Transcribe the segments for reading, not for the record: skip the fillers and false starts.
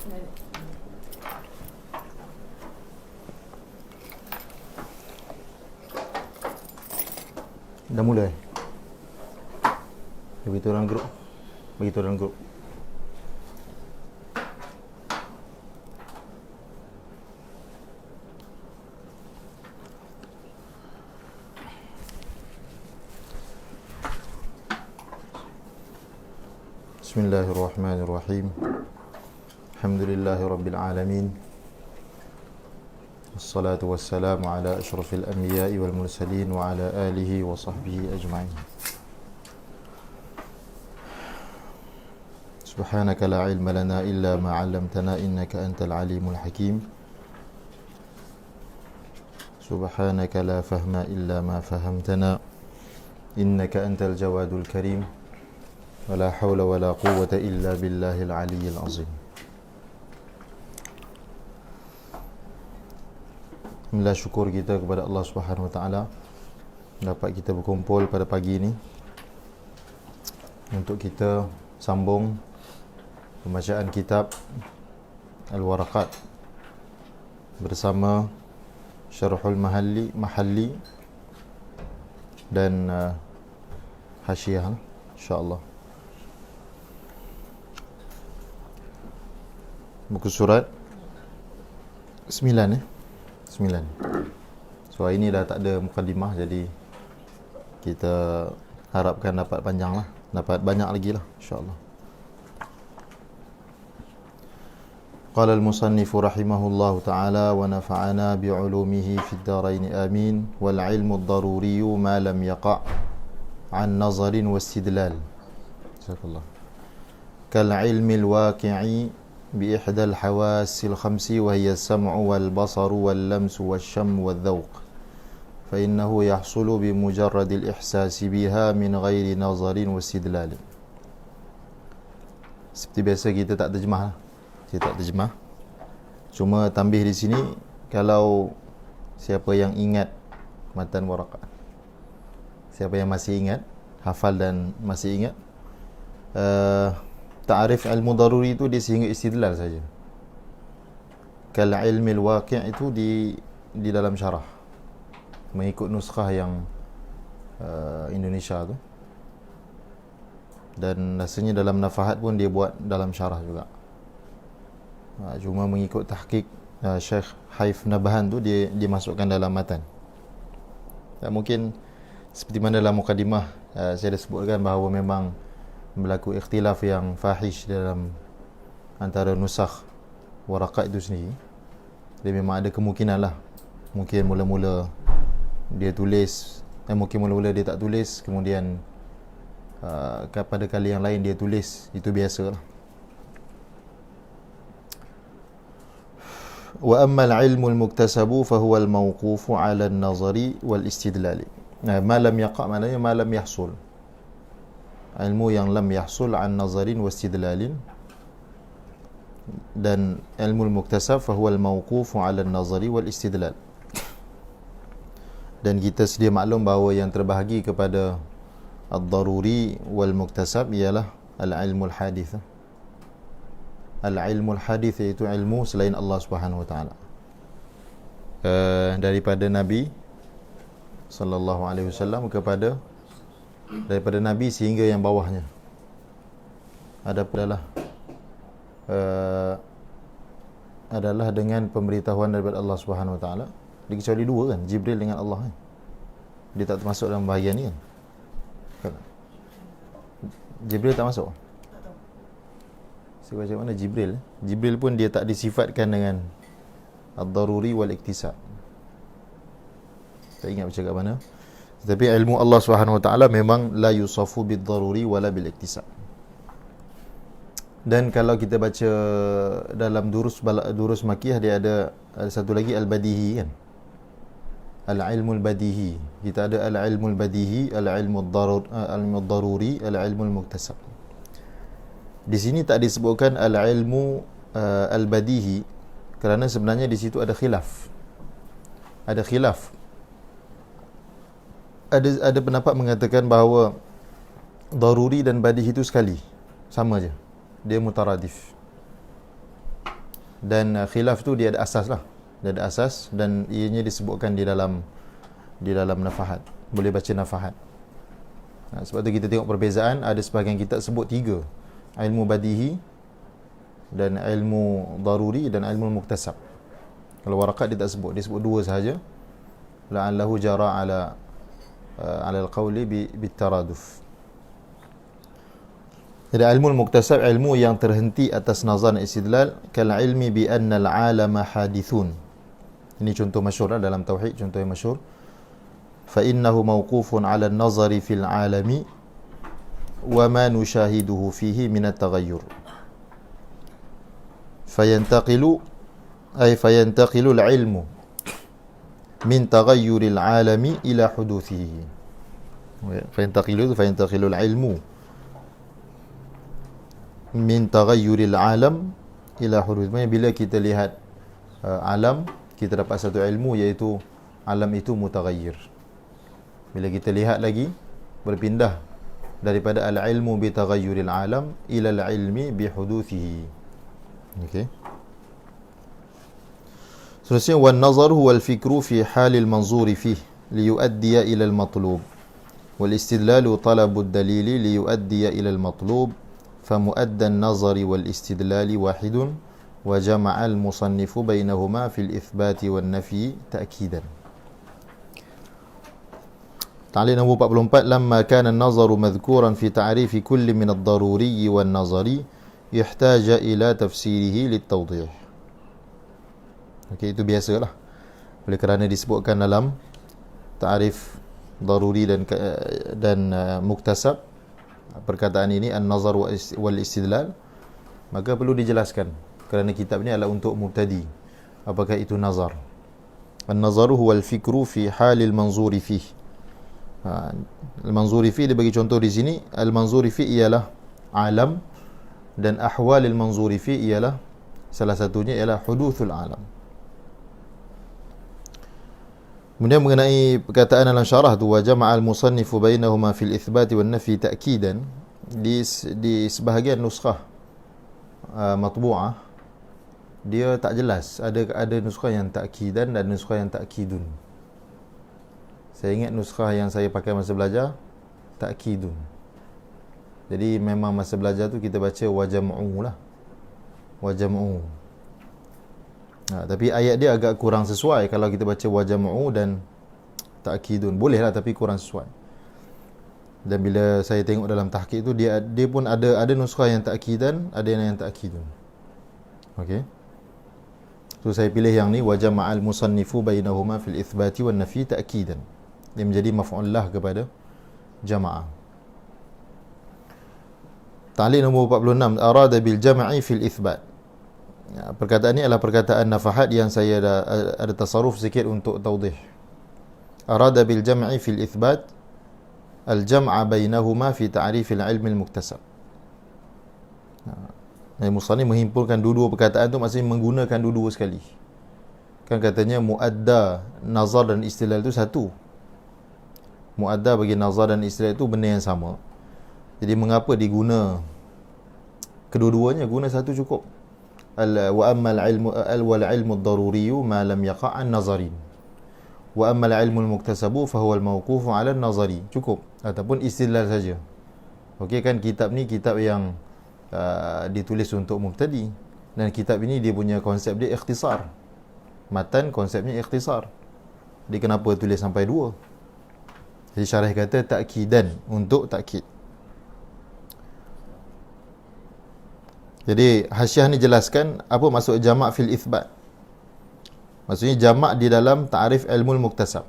Dah mula. Beritahu dalam grup. Beritahu dalam grup. Bismillahirrahmanirrahim. Alhamdulillahi rabbil alamin. Wassalatu wassalamu ala ashrafil anbiya'i wal mursalin wa ala alihi wa sahbihi ajma'in. Subhanaka la ilma lana illa ma 'allamtana innaka antal alimul hakim. Subhanaka la fahma illa ma fahamtana innaka antal jawadul karim. Wala hawla wala quwwata illa billahil aliyyil azim. Alhamdulillah, syukur kita kepada Allah Subhanahu wa taala dapat kita berkumpul pada pagi ini untuk kita sambung pembacaan kitab Al-Waraqat bersama Syarhul Mahalli dan Hasyiah, insya-Allah. Buku surat 9 9. So hari ni dah tak ada mukadimah, jadi kita harapkan dapat panjang lah, dapat banyak lagi lah, insya-Allah. Qala al-musannif rahimahullahu ta'ala wa nafa'ana bi'ulumihi fid darain amin wal ilmu ad-daruri ma lam yaqa' an nazarin wa istidlal. Jazakallah. Kal ilmi al-waqi'i بإحدى الحواس الخمس وهي السمع والبصر واللمس والشم والذوق فإنه يحصل بمجرد الإحساس بها من غير نظر واستدلال. Seperti biasa kita tak terjemah. Kita tak terjemah. Cuma tambah di sini, kalau siapa yang ingat matan Waraqat, siapa yang masih ingat, hafal dan masih ingat, ta'arif ilmu daruri itu dia sehingga istidlal saja. Kal ilmi al-waqi' itu di dalam syarah, mengikut nuskhah yang Indonesia tu, dan rasanya dalam Nafahat pun dia buat dalam syarah juga. Cuma mengikut tahqiq Syekh Haif Nabahan tu dia masukkan dalam matan. Dan mungkin seperti mana dalam mukadimah saya dah sebutkan bahawa memang berlaku ikhtilaf yang fahish dalam antara nusakh Waraqat itu sendiri. Dia memang ada kemungkinan lah, mungkin mula-mula dia tulis, mungkin mula-mula dia tak tulis, kemudian pada kali yang lain dia tulis. Itu biasa lah. Wa amma al-ilmu al-muktasabu fahuwa al-mawqufu ala an-nazari wal-istidlali. Ma lam yaqa' maknanya ma lam yahsul, ilmu yang lam yahsul an nazarin wa istidlalin. Dan ilmu al-muktasab fahuwa al-mawqufu ala an-nazari wal istidlal. Dan kita sedia maklum bahawa yang terbahagi kepada ad-daruri wal muktasab ialah al-ilmu al-hadith. Al-ilmu al-hadith iaitu ilmu selain Allah Subhanahu wa taala, daripada Nabi sallallahu alaihi wasallam kepada, daripada Nabi sehingga yang bawahnya. Adalah dengan pemberitahuan daripada Allah Subhanahu Wa Taala. Dikecuali dua kan, Jibril dengan Allah kan. Dia tak termasuk dalam bahagian ni kan. Jibril tak masuk. Saya baca mana Jibril. Jibril pun dia tak disifatkan dengan ad-daruri wal iktisab. Tak ingat baca kat mana. Tapi ilmu Allah Subhanahu Wa Taala memang la yusafu bid-daruri wala bil iktisab. Dan kalau kita baca dalam durus makiyah, dia ada satu lagi al-badihi kan. Al-ilmu al-badihi. Kita ada al-ilmu al-badihi, al-ilmu ad-daruri, al-ilmu al-muktasab. Di sini tak disebutkan al-ilmu al-badihi kerana sebenarnya di situ ada khilaf. Ada khilaf. Ada pendapat mengatakan bahawa daruri dan badihi itu sekali, sama je. Dia mutaradif. Dan khilaf tu dia ada asas lah. Dia ada asas dan ianya disebutkan di dalam nafahat. Boleh baca nafahat. Sebab tu kita tengok perbezaan. Ada sebahagian kitab sebut 3. Ilmu badihi dan ilmu daruri dan ilmu muktasab. Kalau warakat dia tak sebut. Dia sebut 2 sahaja. La'allahu jara ala al-qawli bitaraduf. Jadi ilmu muktasab, ilmu yang terhenti atas nazar dan istidlal, kal ilmi bi anna al-alama hadithun. Ini contoh masyhur dalam tauhid, contoh yang masyhur. Fa innahu mawqufun 'ala an-nazari fil 'alami wa ma nushahiduhu fihi min at-taghayyur. Fayantaqilu al-'ilmu min taghayyuril 'alami ila huduthihi. Fayantaqilu al-'ilmu min taghayyuril alam ila hudud. Maksudnya bila kita lihat alam, kita dapat satu ilmu, iaitu alam itu mutaghayyir. Bila kita lihat lagi, berpindah daripada al-ilmu bi taghayyuril alam ila al-ilmi bi huduthihi. Okey. Seterusnya, wan nazar huwa al-fikru fi halil manzuri fihi liyuaddiya ila al-matlub wal istidlalu talabu ad-dalili liyuaddiya ila al-matlub. فمؤدى النظر والاستدلال واحد وجمع المصنف بينهما في الإثبات والنفي تأكيدا. تعليق nombor 44. لما كان النظر مذكورا في تعريف كل من الضروري والنظري يحتاج إلى تفسيره للتوضيح. Okey, itu biasalah. Oleh kerana disebutkan dalam ta'rif daruri dan muktasab, perkataan ini an-nazar wal istidlal, maka perlu dijelaskan kerana kitab ini adalah untuk mubtadi. Apakah itu nazar? An-nazaru huwa al-fikru fi halil manzuri fih. Al-manzuri fih dia bagi contoh di sini. Al-manzuri fih ialah alam, dan ahwalil manzuri fih ialah, salah satunya ialah huduthul alam. Kemudian mengenai perkataan dalam syarah tu, wa jama'al musannifu bainahuma fil itsbati wan nafi ta'kidan, di sebahagian nuskhah matbu'ah dia tak jelas, ada nuskhah yang ta'kidan dan nuskhah yang ta'kidun. Saya ingat nuskhah yang saya pakai masa belajar ta'kidun. Jadi memang masa belajar tu kita baca wa jam'u lah, wa jam'u. Tapi ayat dia agak kurang sesuai kalau kita baca wa jam'u dan ta'kidun. Boleh lah, tapi kurang sesuai. Dan bila saya tengok dalam tahqiq tu, dia pun ada nuskhah yang ta'kidan, ada yang ta'kidun. Okey. So saya pilih yang ni, wa jama'al musannifu bainahuma fil itsbati wan nafi ta'kidan. Dia menjadi maf'ul lah kepada jama'ah. Ta'liq nombor 46. Arada bil jam'i fil itsbat. Perkataan ini adalah perkataan nafahat yang saya ada tasarruf sikit untuk tawdih. Arada bil jam'i fil itsbat al-jam'a bainahuma fi ta'rif al-'ilm al-muktasab. Musannif menghimpunkan dua perkataan tu, maksudnya menggunakan dua sekali. Kan katanya muadda nazar dan istilal itu satu. Muadda bagi nazar dan istilal itu benda yang sama. Jadi mengapa diguna kedua-duanya? Guna satu cukup. Wa amma al-'ilmu wal-'ilmu ad-daruri ma lam yaqa' an-nazarin. Wa amma al-'ilmu al-muktasabu fa huwa al-mawquf 'ala an-nazari. Cukup. Ataupun istilal saja. Okey, kan kitab ni kitab yang ditulis untuk mubtadi, dan kitab ini dia punya konsep dia ikhtisar. Matan konsepnya ikhtisar. Dia kenapa tulis sampai 2? Jadi syarah kata ta'kidan, untuk takkid. Jadi hasyiah ni jelaskan apa maksud jamak fil itsbat. Maksudnya jamak di dalam ta'rif ilmu muktasab.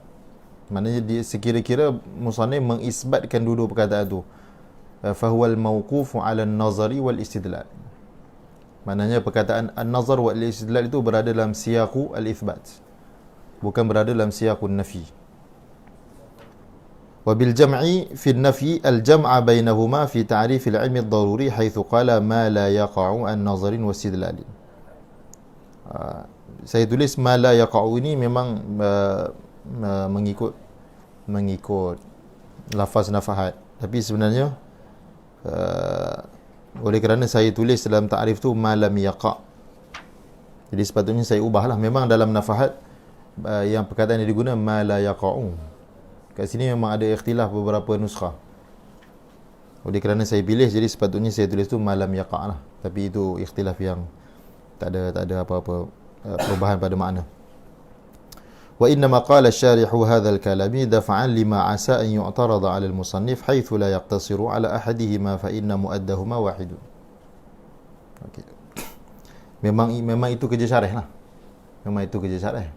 Maknanya dia sekira-kira musannif mengisbatkan dua perkataan tu. Fa huwal mawqufu 'ala an-nazari wal istidlal. Maknanya perkataan an-nazar wal istidlal itu berada dalam siyaqu al-itsbat, bukan berada dalam siyaqun nafi. Wa bil jam'i fi an-nafi al-jam'a bainahuma fi ta'rif al-'ilm ad-daruri haythu qala ma la yaqa'u an-nazarin wa istidlalin. Saya tulis ma la yaqa'u ini memang mengikut lafaz nafahat, tapi sebenarnya oleh kerana saya tulis dalam ta'rif tu ma lam yaqa', Jadi sepatutnya saya ubahlah. Memang dalam nafahat yang perkataan yang diguna ma la yaqa'u. Kat sini memang ada ikhtilaf beberapa nuskah. Oleh kerana saya pilih, jadi sepatutnya saya tulis tu malam yaqa' lah. Tapi itu ikhtilaf yang tak ada apa-apa perubahan pada makna. Wa inna ma qala asy-syarihu hadha al-kalami daf'an lima asa an yu'tarada 'ala al-musannif haythu la yaqtasiru 'ala ahadihima fa inna mu'addahuma wahidun. Okey. Memang itu kerja syarih lah. Memang itu kerja syarih.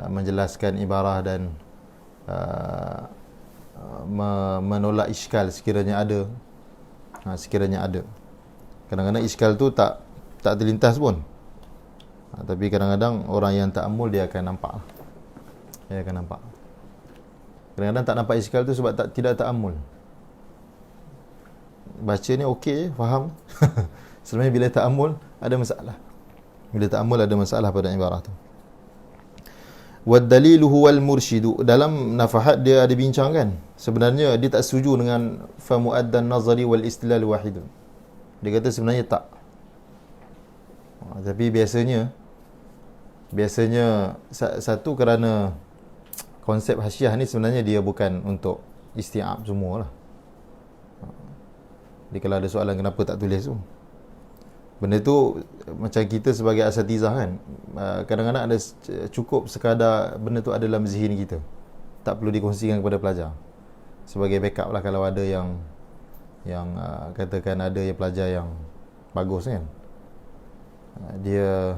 Menjelaskan ibarah dan menolak iskal sekiranya ada. Sekiranya ada. Kadang-kadang iskal tu tak terlintas pun. Tapi kadang-kadang orang yang ta'ammul dia akan nampak. Dia akan nampak. Kadang-kadang tak nampak iskal tu sebab tidak ta'ammul. Baca ni okey, faham. Sebenarnya bila ta'ammul ada masalah. Bila ta'ammul ada masalah pada ibarah tu. Wad dalilu huwal mursyidu. Dalam nafahat dia ada bincang kan. Sebenarnya dia tak setuju dengan fa muaddan nazari wal istilal wahidun. Dia kata sebenarnya tak. Tapi biasanya satu kerana konsep hasyiah ni sebenarnya dia bukan untuk isti'ab semualah. Jadi kalau ada soalan kenapa tak tulis tu, benda tu macam kita sebagai asatizah kan, kadang-kadang ada cukup sekadar benda tu ada dalam zihin kita, tak perlu dikongsikan kepada pelajar sebagai backup lah. Kalau ada yang katakan ada yang pelajar yang bagus kan, dia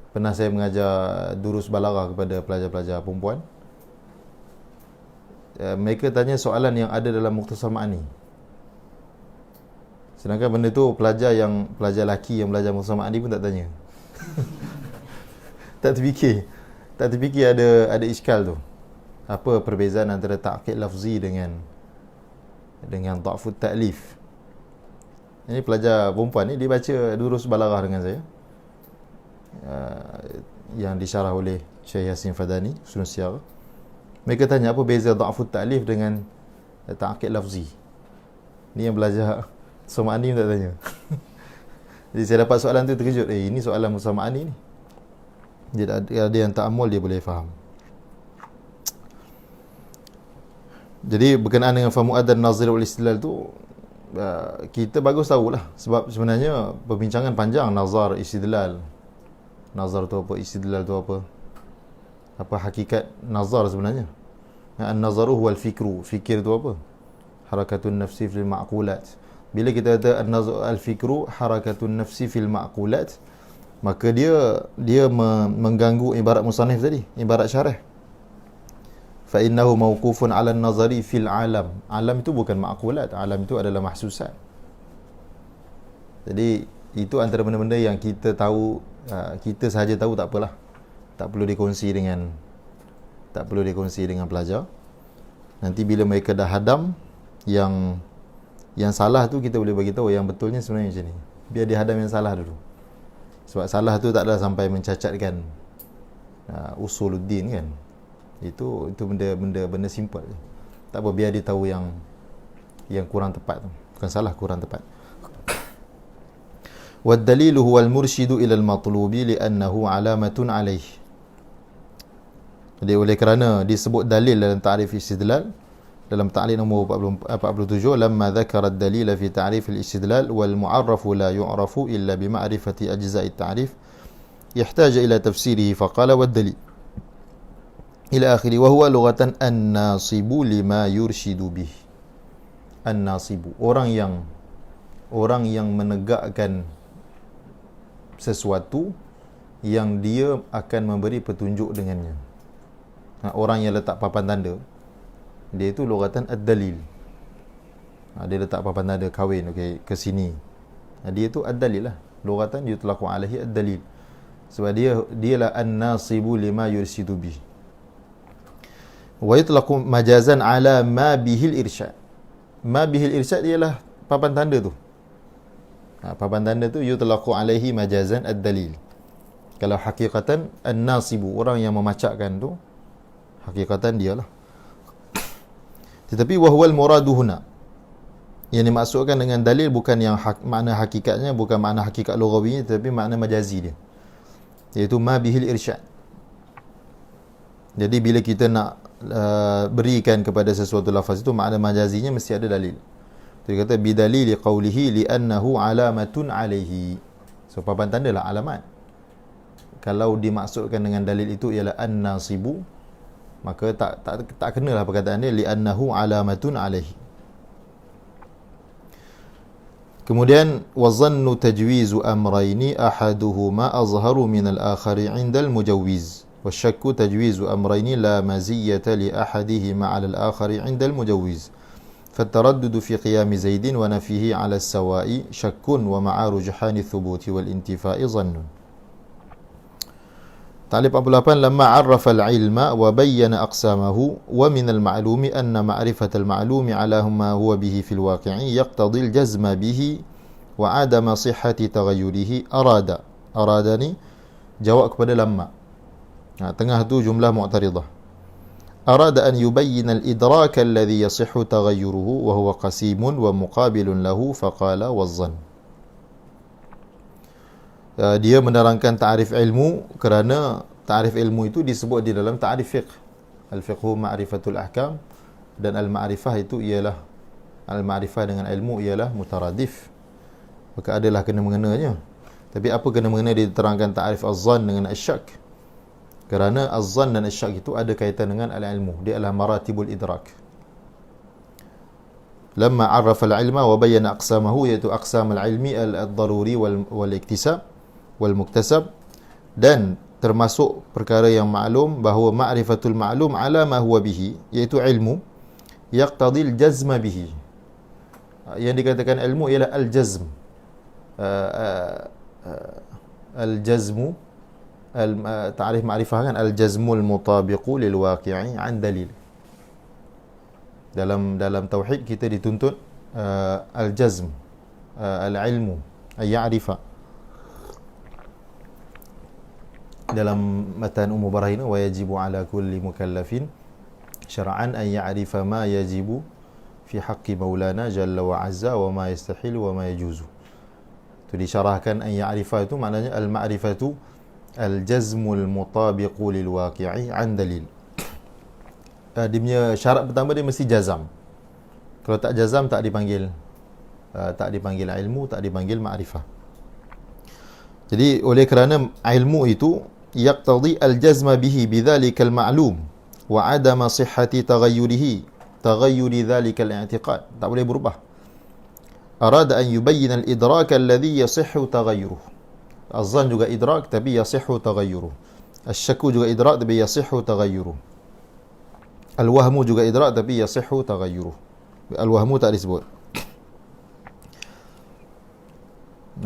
pernah saya mengajar durus balaghah kepada pelajar-pelajar perempuan, mereka tanya soalan yang ada dalam Mukhtasar Ma'ani, sedangkan benda tu pelajar lelaki yang belajar Mukhtasar Ma'ani pun tak tanya. tak terfikir ada iskal tu. Apa perbezaan antara ta'qid lafzi dengan dha'fut ta'lif. Ini pelajar perempuan ni dia baca durus balaghah dengan saya, yang disyarah oleh Syekh Yasin Fadani, Usul Siyarah. Mereka tanya apa beza dha'fut ta'lif dengan ta'qid lafzi. Ni yang belajar Ma'ani tak tanya. Jadi saya dapat soalan tu terkejut. Ini soalan Ma'ani ni. Dia ada yang ta'ammul dia boleh faham. Jadi berkenaan dengan fa mu'addan nazir wal istilal tu, kita bagus tahulah. Sebab sebenarnya perbincangan panjang nazar, istidlal. Nazar tu apa, istidlal tu apa. Apa hakikat nazar sebenarnya? An-nazaru huwal fikru. Fikir tu apa? Harakatun nafsi fil ma'qulat. Bila kita kata al-fikru harakatun nafsi fil ma'qulat, maka dia mengganggu ibarat musannif tadi, ibarat syarah. Fa innahu mawqufun 'ala an-nazari fil 'alam. Alam itu bukan ma'qulat, alam itu adalah mahsusat. Jadi itu antara benda-benda yang kita tahu, kita sahaja tahu, tak apalah. Tak perlu dikongsi dengan pelajar. Nanti bila mereka dah hadam yang salah tu, kita boleh bagi tahu yang betulnya sebenarnya macam ni. Biar dia hadam yang salah dulu. Sebab salah tu tak adalah sampai mencacatkan usuluddin kan. Itu benda simple je. Tak apa, biar dia tahu yang kurang tepat tu. Bukan salah, kurang tepat. Wad dalilu huwal mursyidu ila al-matlubi li'annahu 'alamatun 'alaih. Jadi oleh kerana disebut dalil dalam ta'rif istidlal, dalam ta'liq nombor 47, lamma dzakara ad-dalila fi ta'rif al-istidlal wal mu'arrafu la yu'rafu illa bi ma'rifati ajza'i at-ta'rif yahtaja ila tafsirihi faqala wad dalil ila akhiri wa huwa lughatan an-nasibu lima yurshidu bih. An-nasibu, orang yang menegakkan sesuatu yang dia akan memberi petunjuk dengannya. Orang yang letak papan tanda, dia itu lughatan ad-dalil. Dia letak papan tanda kahwin, okey, ke sini. Dia itu ad-dalil lah. Lughatan yutlaqu alaihi ad-dalil. Sebab dialah an-nasibu lima yurshidu bih. Wa yutlaqu majazan ala ma bihil irsyad. Ma bihil irsyad ialah papan tanda tu. Papan tanda tu yutlaqu alaihi majazan ad-dalil. Kalau hakikatan an-nasibu, orang yang memacakkan tu, hakikatan dialah. Tetapi wahwal muradu huna, yang dimaksudkan dengan dalil bukan yang makna hakikatnya, bukan makna hakikat lughawinya, tetapi makna majazi dia. iaitu ma bihil irsyad. Jadi bila kita nak berikan kepada sesuatu lafaz itu makna majazinya mesti ada dalil. Dia kata bidalili qawlihi li'annahu alamatun alaihi. So papan tanda lah alamat. Kalau dimaksudkan dengan dalil itu ialah an-nasibu, maka tak kenalah perkataan dia li'annahu alamatun alaihi. Kemudian wazannu tajwizu amrayni ahaduhuma azharu min al-akhari 'inda al-mujawwiz. والشك تجويز أمرين لا مزية لأحدهما على الآخر عند المجوز فالتردد في قيام زيد ونفيه على السواء شك ومع رجحان الثبوت والانتفاء ظن. تعليق 48 لما عرف العلم وبين أقسامه ومن المعلوم أن معرفة المعلوم على ما هو به في الواقع يقتضي الجزم به وعدم صحة تغيره أرادني جواب kepada لما tengah tu jumlah mu'taridah. Arada an yubayyina al-idrak alladhi yasihhu taghayyuruhu wa huwa qasimun wa muqabilun lahu faqala waz-zann. Dia menerangkan ta'rif ilmu kerana ta'rif ilmu itu disebut di dalam ta'rif fiqh. Al-fiqhu ma'rifatul ahkam, dan al-ma'rifah itu ialah al-ma'rifah dengan ilmu ialah mutaradif. Maka adalah kena-mengenanya. Tapi apa kena-mengena diterangkan ta'rif az-zann dengan asyak? Kerana az-zann dan asyak itu ada kaitan dengan al-ilmu. Dia adalah maratibul idrak. Lamma arrafa al-ilma wa bayyana aqsamahu, iaitu aqsam al-ilmi al-daruri wal-iktisab wal-muktasab, dan termasuk perkara yang maklum bahawa ma'rifatul ma'lum ala ma huwa bihi, iaitu ilmu yaqtadil jazma bihi. Yang dikatakan ilmu ialah al-jazm. Al-jazmu ta'rif ma'rifah kan, al-jazmul mutabiqu lil waqi'i an dalil. Dalam tauhid kita dituntut al-jazm, al-ilmu ay ya'rifa. Dalam matan ummu barahin wa yajibu ala kulli mukallafin syar'an an ya'rifa ma yajibu fi haqqi maulana jalla wa azza wa ma yastahilu wa ma yajuzu. Itu disyarahkan an ya'rifa itu maknanya al-ma'rifatu al-jazmul mutabiqu lil waqi'i an dalil. Dia punya syarat pertama dia mesti jazam. Kalau tak jazam tak dipanggil ilmu, tak dipanggil ma'rifah. Jadi oleh kerana ilmu itu yaqtadi al-jazma bihi bidzalika al-ma'lum wa 'adama sihhati taghayyuri dzalika al-i'tiqad, tak boleh berubah. Arada an yubayyana al-idrak alladhi yasihhu taghayyuruhu. Az-zann juga idrak tapi yasihhu taghayyuruh. Asy-syakku juga idrak tapi yasihhu taghayyuruh. Al-wahmu juga idrak tapi yasihhu taghayyuruh. Al-wahmu tak disebut.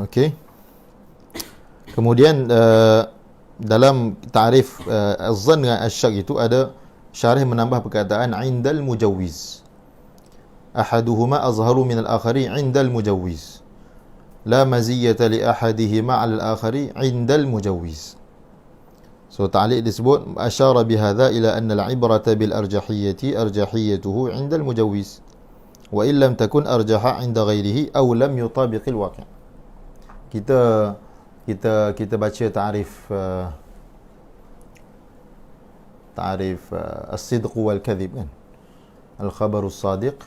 Okey. Kemudian dalam ta'rif az-zann dengan asy-syak itu ada syarih menambah perkataan indal mujawwiz. Ahaduhuma azharu min al-akhari indal mujawwiz. La maziyata li ahadihima 'ala al-akhari 'inda al-mujawwiz. So ta'liq disebut asyara bihadza ila anna al-'ibrata bil arjahiyyati arjahiyatuhu 'inda al-mujawwiz wa in lam takun arjaha 'inda ghairihi aw lam yutabiq al-waqi'. Kita baca ta'rif as-sidq wal kadhib kan. Al-khabaru as-sadiq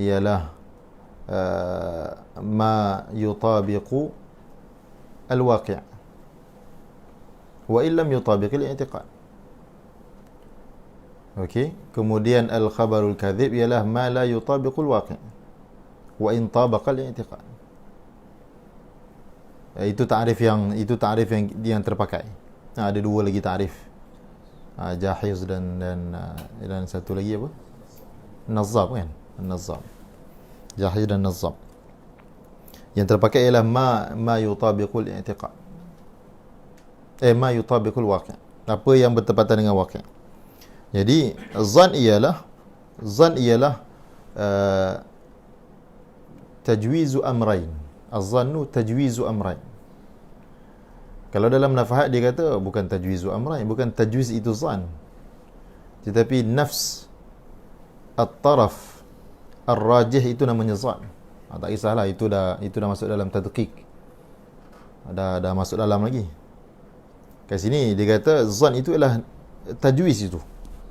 ialah ما يطابق الواقع وإن لم يطابق الاعتقاد. Okey, kemudian al-khabarul kadhib ialah ma la yutabiqul waqi' wa in tabaqa al-i'tiqad. Itu ta'rif yang terpakai. Ada dua lagi ta'rif. Jahiz dan satu lagi apa? Nazzab kan? Nazzab. Jahiz dan Nazzab. Yang terpakai ialah ma yutabiqul i'tiqad. Ma yutabiqul waqi'. Apa yang bertepatan dengan waqi'. Jadi zan ialah tajwizu amrain. Az-zannu tajwizu amrain. Kalau dalam nafahat dia kata bukan tajwizu amrain, bukan tajwiz itu zan. Tetapi nafs at-taraf ar-rajih itu namanya zan. Tak kisahlah, itu dah masuk dalam tadqiq. Dah masuk dalam lagi. Kat sini dia kata zan itu ialah tajwiz itu,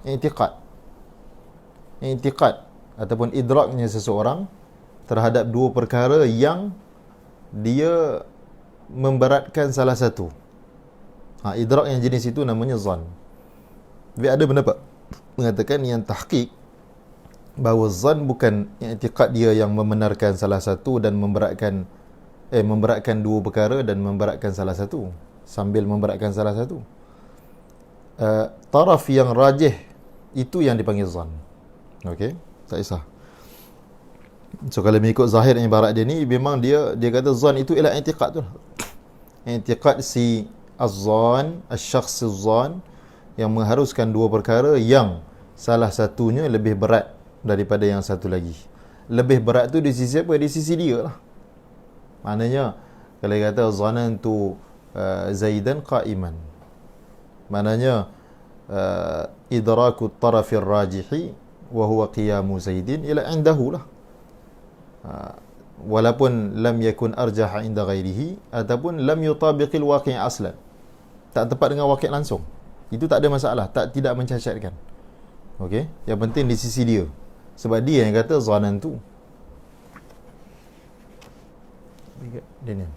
i'tiqad ataupun idraknya seseorang terhadap dua perkara yang dia memberatkan salah satu. Idrak yang jenis itu namanya zan. Tapi ada pendapat mengatakan yang tahqiq bahawa zan bukan i'tiqad dia yang membenarkan salah satu dan memberatkan dua perkara dan memberatkan salah satu sambil memberatkan salah satu. Taraf yang rajih itu yang dipanggil zan. Okey, tak kisah. So kalau mengikut zahir ibarat dia ni, memang dia kata zan itu ialah i'tiqad tu. I'tiqad si az-zan, asy-syakhs az-zan yang mengharuskan dua perkara yang salah satunya lebih berat daripada yang satu lagi. Lebih berat tu di sisi apa? Di sisi dia lah. Maknanya kalau dia kata zanantu Zaidan qa'iman, maknanya idraku tarafir rajihi wa huwa qiyamu Zaidin ila indahu lah. Walaupun lam yakun arjaha inda ghairihi ataupun lam yutabiqil waqi' aslan, tak tepat dengan waqi' langsung, itu tak ada masalah, tidak mencacatkan. Okey, yang penting di sisi dia, sebab dia yang kata zanantu. Daniel.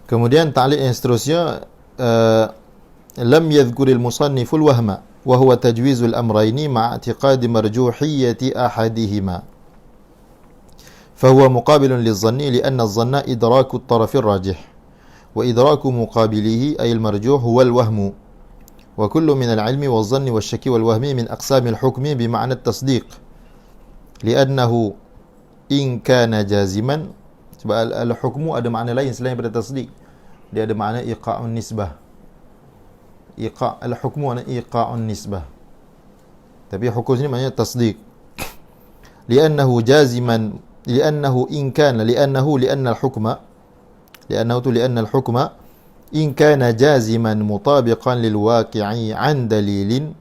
Kemudian ta'liq yang seterusnya, lam yadhkuril musanniful wahma wa huwa tajwizul amrayni ma'a i'tiqadi marjuhiyyati ahadihima fahuwa muqabilun liz-zanni li'anna az-zanna idraku at-taraf ar-rajih wa idraku muqabilihi ay al-marjuh huwa al-wahmu wa kullu min al-'ilmi waz-zanni wash-shakki wal-wahmi min aqsami al-hukmi bima'na at-tasdiq li'annahu in kana jaziman. Sebab al-hukmu ada makna lain selain daripada tasdiq. Dia ada makna iqa'un nisbah. Al-hukmu makna iqa'un nisbah. Tapi hukum ni maknanya tasdiq. Li'annahu jaziman, li'annahu in kana, li'anna al-hukma in kana jaziman mutabiqan lil waqi'i 'an dalilin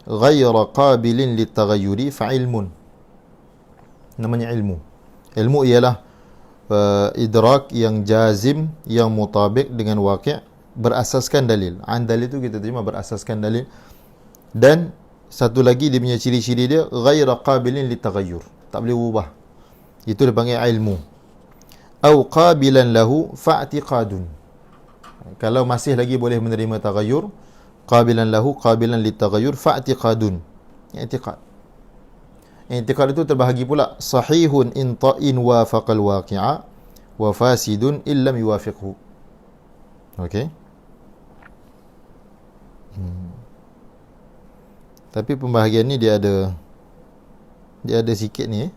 ghayra qabilin lit-taghayyuri fa ilmun. Namanya ilmu. Ilmu ialah idrak yang jazim, yang mutabik dengan waqi', berasaskan dalil. An dalil itu kita terima berasaskan dalil. Dan satu lagi dia punya ciri-ciri dia, ghaira qabilin litaghayyur, tak boleh ubah. Itu dipanggil ilmu. Au qabilan lahu fa'tiqadun. Kalau masih lagi boleh menerima taghayyur, qabilan lahu, qabilan litaghayyur, fa'tiqadun, i'tiqad. I'tiqad itu terbahagi pula, sahihun in wafaqal waqi'a wa fasidun illam yuwafiqhu. Okey. Tapi pembahagian ni dia ada sikit ni,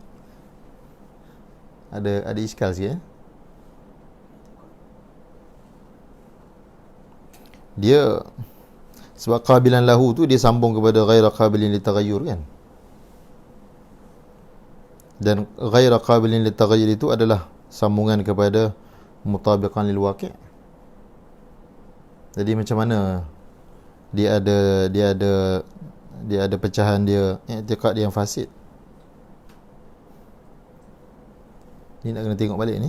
ada iskal sikit. Dia sebab qabilan lahu tu dia sambung kepada ghaira qabilin litaghayyur kan. Dan ghaira qabilin litaghayyur itu adalah sambungan kepada mutabiqan lil waqi'. Jadi macam mana dia ada pecahan dia, i'tiqad dia yang fasid. Ni nak kena tengok balik ni.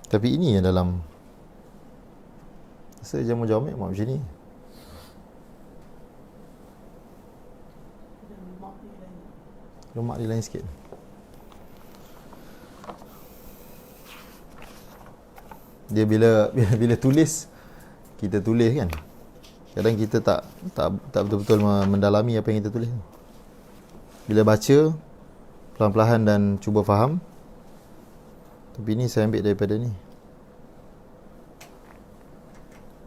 Tapi ini yang dalam Jamu Jawami' macam ni. Lemak dia lain sikit. Dia bila tulis, kita tulis kan, kadang kita tak betul-betul mendalami apa yang kita tulis. Bila baca perlahan-lahan dan cuba faham. Tapi ni saya ambil daripada ni.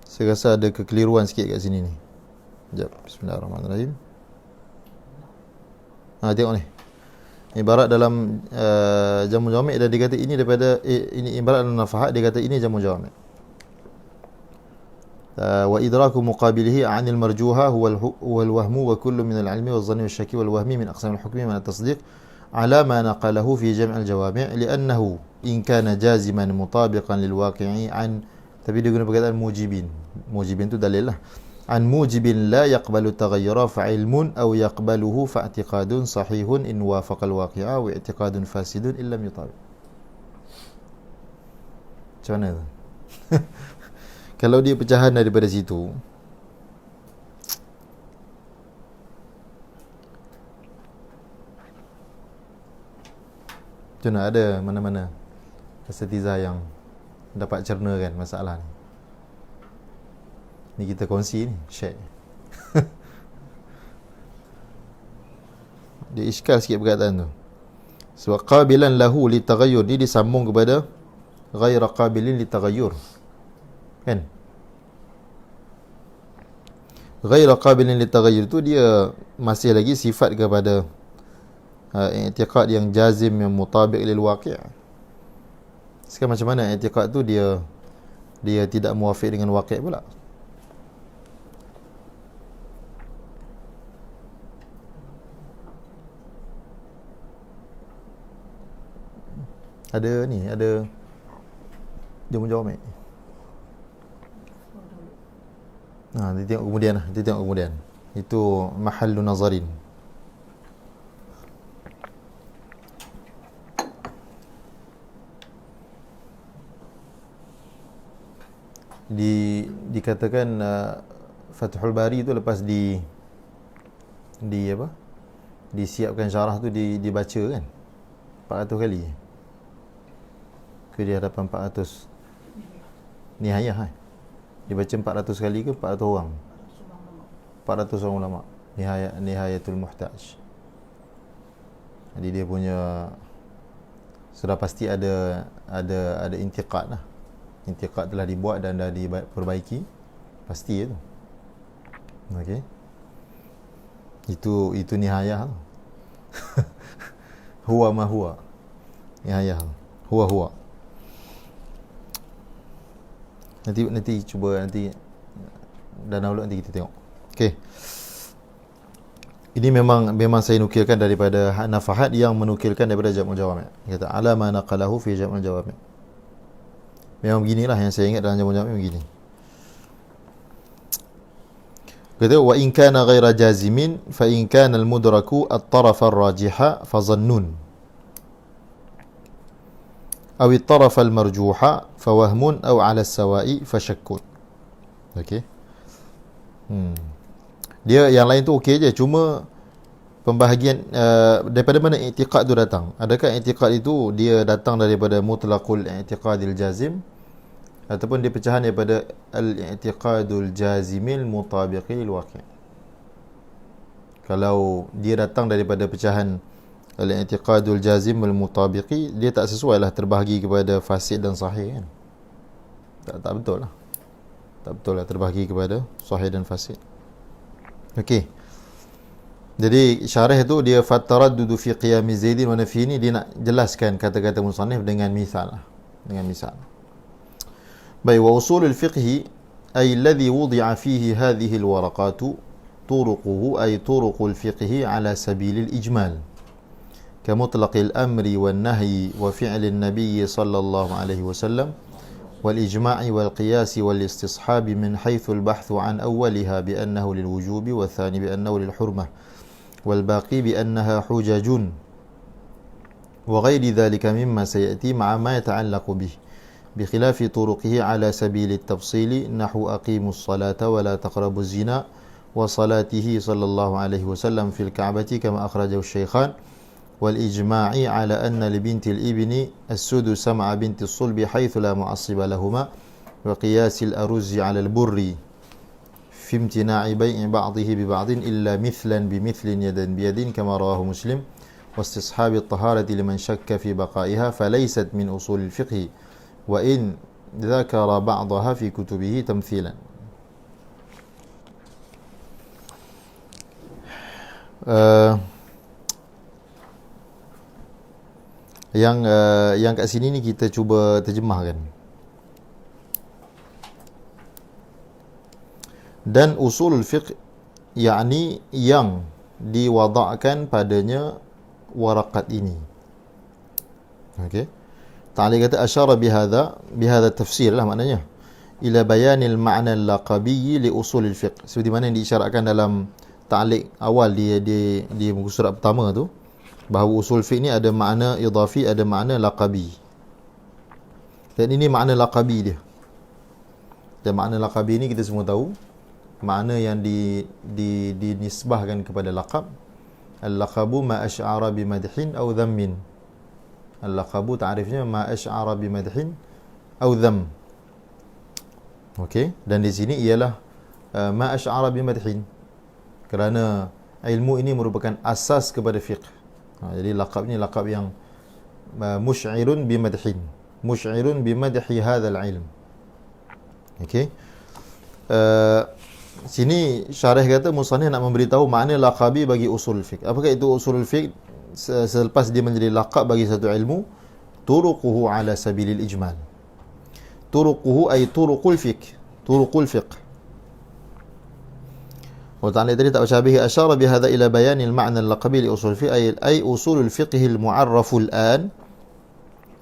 Saya rasa ada kekeliruan sikit kat sini ni. Sekejap. Bismillahirrahmanirrahim. Tengok ni. Ibarat dalam Jamu Jawami' dan dia kata ini daripada ini ibarat dalam nafahat, dia kata ini Jamu Jawami'. Wa idraku muqabilihi 'anil marjuha huwa al-wahmu wa kullu min al-'ilmi waz-zanni wash-shakki wal-wahmi min aqsam al-hukmi min at-tasdiq ala ma naqalahu fi jam' al-jawami' li'annahu in kana jaziman mutabiqan lil waqi'i 'an, tapi dia guna perkataan mujibin. Mujibin tu dalil lah. an mujibin la yaqbalu taghayyura fa ilmun aw yaqbaluhu fa i'tiqadun sahihun in wafaqa al-waqi'a wa i'tiqadun fasidun illam yutabi. Macam mana tu? Kalau dia pecahan daripada situ, macam mana, ada mana-mana asatizah yang dapat cernakan masalah ni? Ni kita kongsi ni, share. Dia iskal sikit perkataan tu. Sebab qabilan lahu li taghayyur ni disambung kepada ghaira qabilin li taghayyur. Kan? Ghaira qabilin li taghayyur tu dia masih lagi sifat kepada i'tiqad yang jazim, yang mutabiq lil waqi'. Sekarang macam mana i'tiqad tu dia tidak muafiq dengan waqi' pula? Ada ni, ada dia menjawab ni. Nanti tengok kemudian. Itu mahallu nazarin. Dikatakan Fathul Bari tu lepas disiapkan syarah tu dibaca kan 400 kali ke di hadapan 400 nihayah dibaca 400 kali ke 400 orang 400 orang ulama nihayatul muhtaj. Jadi dia punya sudah pasti ada intiqad lah. Intiqad telah dibuat dan dah diperbaiki, pasti itu. Okey. Itu nihayah. Huwa ma huwa. Nihayah. Huwa. Nanti cuba nanti dan awal nanti kita tengok. Okey. Ini memang saya nukilkan daripada Nafahat yang menukilkan daripada Jam'ul Jawami'. Kata ala ma naqalahu fi Jam'ul Jawami'. Memang beginilah yang saya ingat dalam Jam'ul Jawami' begini. Kata wa in kana ghaira jazimin fa in kana al-mudraku at-taraf ar-rajiha fa zannun aw at-taraf al-marjuha fa wahmun aw 'ala as-sawa'i fa shakkun. Okey. Dia yang lain tu okey je, cuma pembahagian daripada mana i'tiqad tu datang. Adakah i'tiqad itu dia datang daripada mutlaqul i'tiqadil jazim ataupun dia pecahan daripada al-i'tiqadul jazimil mutabiqi lil waqi'? Kalau dia datang daripada pecahan al-i'tiqadul jazimul mutabiqi, dia tak sesuai lah, terbahagi kepada fasid dan sahih kan. Tak betul lah. Tak betul lah terbahagi kepada sahih dan fasid. Okey. Jadi syarah tu dia fataraddudu fi qiyam zaidin wa nafi ni, dia nak jelaskan kata-kata musannif dengan misal lah. Dengan misal. Baik, wa usulul fiqh ay alladhi wudi'a fihi hadhihi alwaraqatu turuquhu ay turuqul fiqh ala sabilil ijmal. كمطلق الأمر والنهي وفعل النبي صلى الله عليه وسلم والإجماع والقياس والاستصحاب من حيث البحث عن أولها بأنه للوجوب والثاني بأنه للحرمة والباقي بأنها حجج وغير ذلك مما سيأتي مع ما يتعلق به بخلاف طرقه على سبيل التفصيل نحو أقيموا الصلاة ولا تقربوا الزنا وصلاته صلى الله عليه وسلم في الكعبة كما أخرجه الشيخان والإجماع على أن لبنت الإبن السدس مع بنت الصلب حيث لا معصب لهما وقياس الأرز على البر في امتناع بيع بعضه ببعض إلا مثلا بمثل يدا بيد كما رواه مسلم واستصحاب الطهارة لمن شك في بقائها فليست من أصول الفقه وإن ذكر بعضها في كتبه تمثيلا. Yang kat sini ni kita cuba terjemahkan. Dan usulul fiqh yakni yang diwadakkan padanya waraqat ini. Okey. Ta'liq kata asyara bihadha tafsir lah maknanya. ila bayanil ma'na al-laqabi li usul al-fiqh. Seperti mana yang diisyaratkan dalam ta'liq awal di muka surat pertama tu, bahawa usul fiqh ni ada makna idhafi, ada makna laqabi. Dan ini makna laqabi dia. Dan makna laqabi ni kita semua tahu, makna yang dinisbahkan kepada laqab. Al-laqabu ma asy'ara bi madhin aw dhammin. Al-laqabu ta'rifnya ma asy'ara bi madhin aw dhamm. Okey, dan di sini ialah ma asy'ara bi madhin. Kerana ilmu ini merupakan asas kepada fiqh. Jadi laqab ni laqab yang musy'irun bi madhin. Musy'irun bi madhi hadzal ilm. Okey. Sini syarah kata musannif nak memberitahu makna laqabi bagi usul fiqh. Apakah itu usul fiqh? Selepas dia menjadi laqab bagi satu ilmu, turuquhu ala sabilil ijmal. Turuquhu ay turuqul fiqh. Turuqul fiqh. Wa ta'ala tadi tak baca bihi asyara bihadza ila bayanil ma'na al-laqabi li usul fiqh ay usulul fiqh al-mu'arraf al-an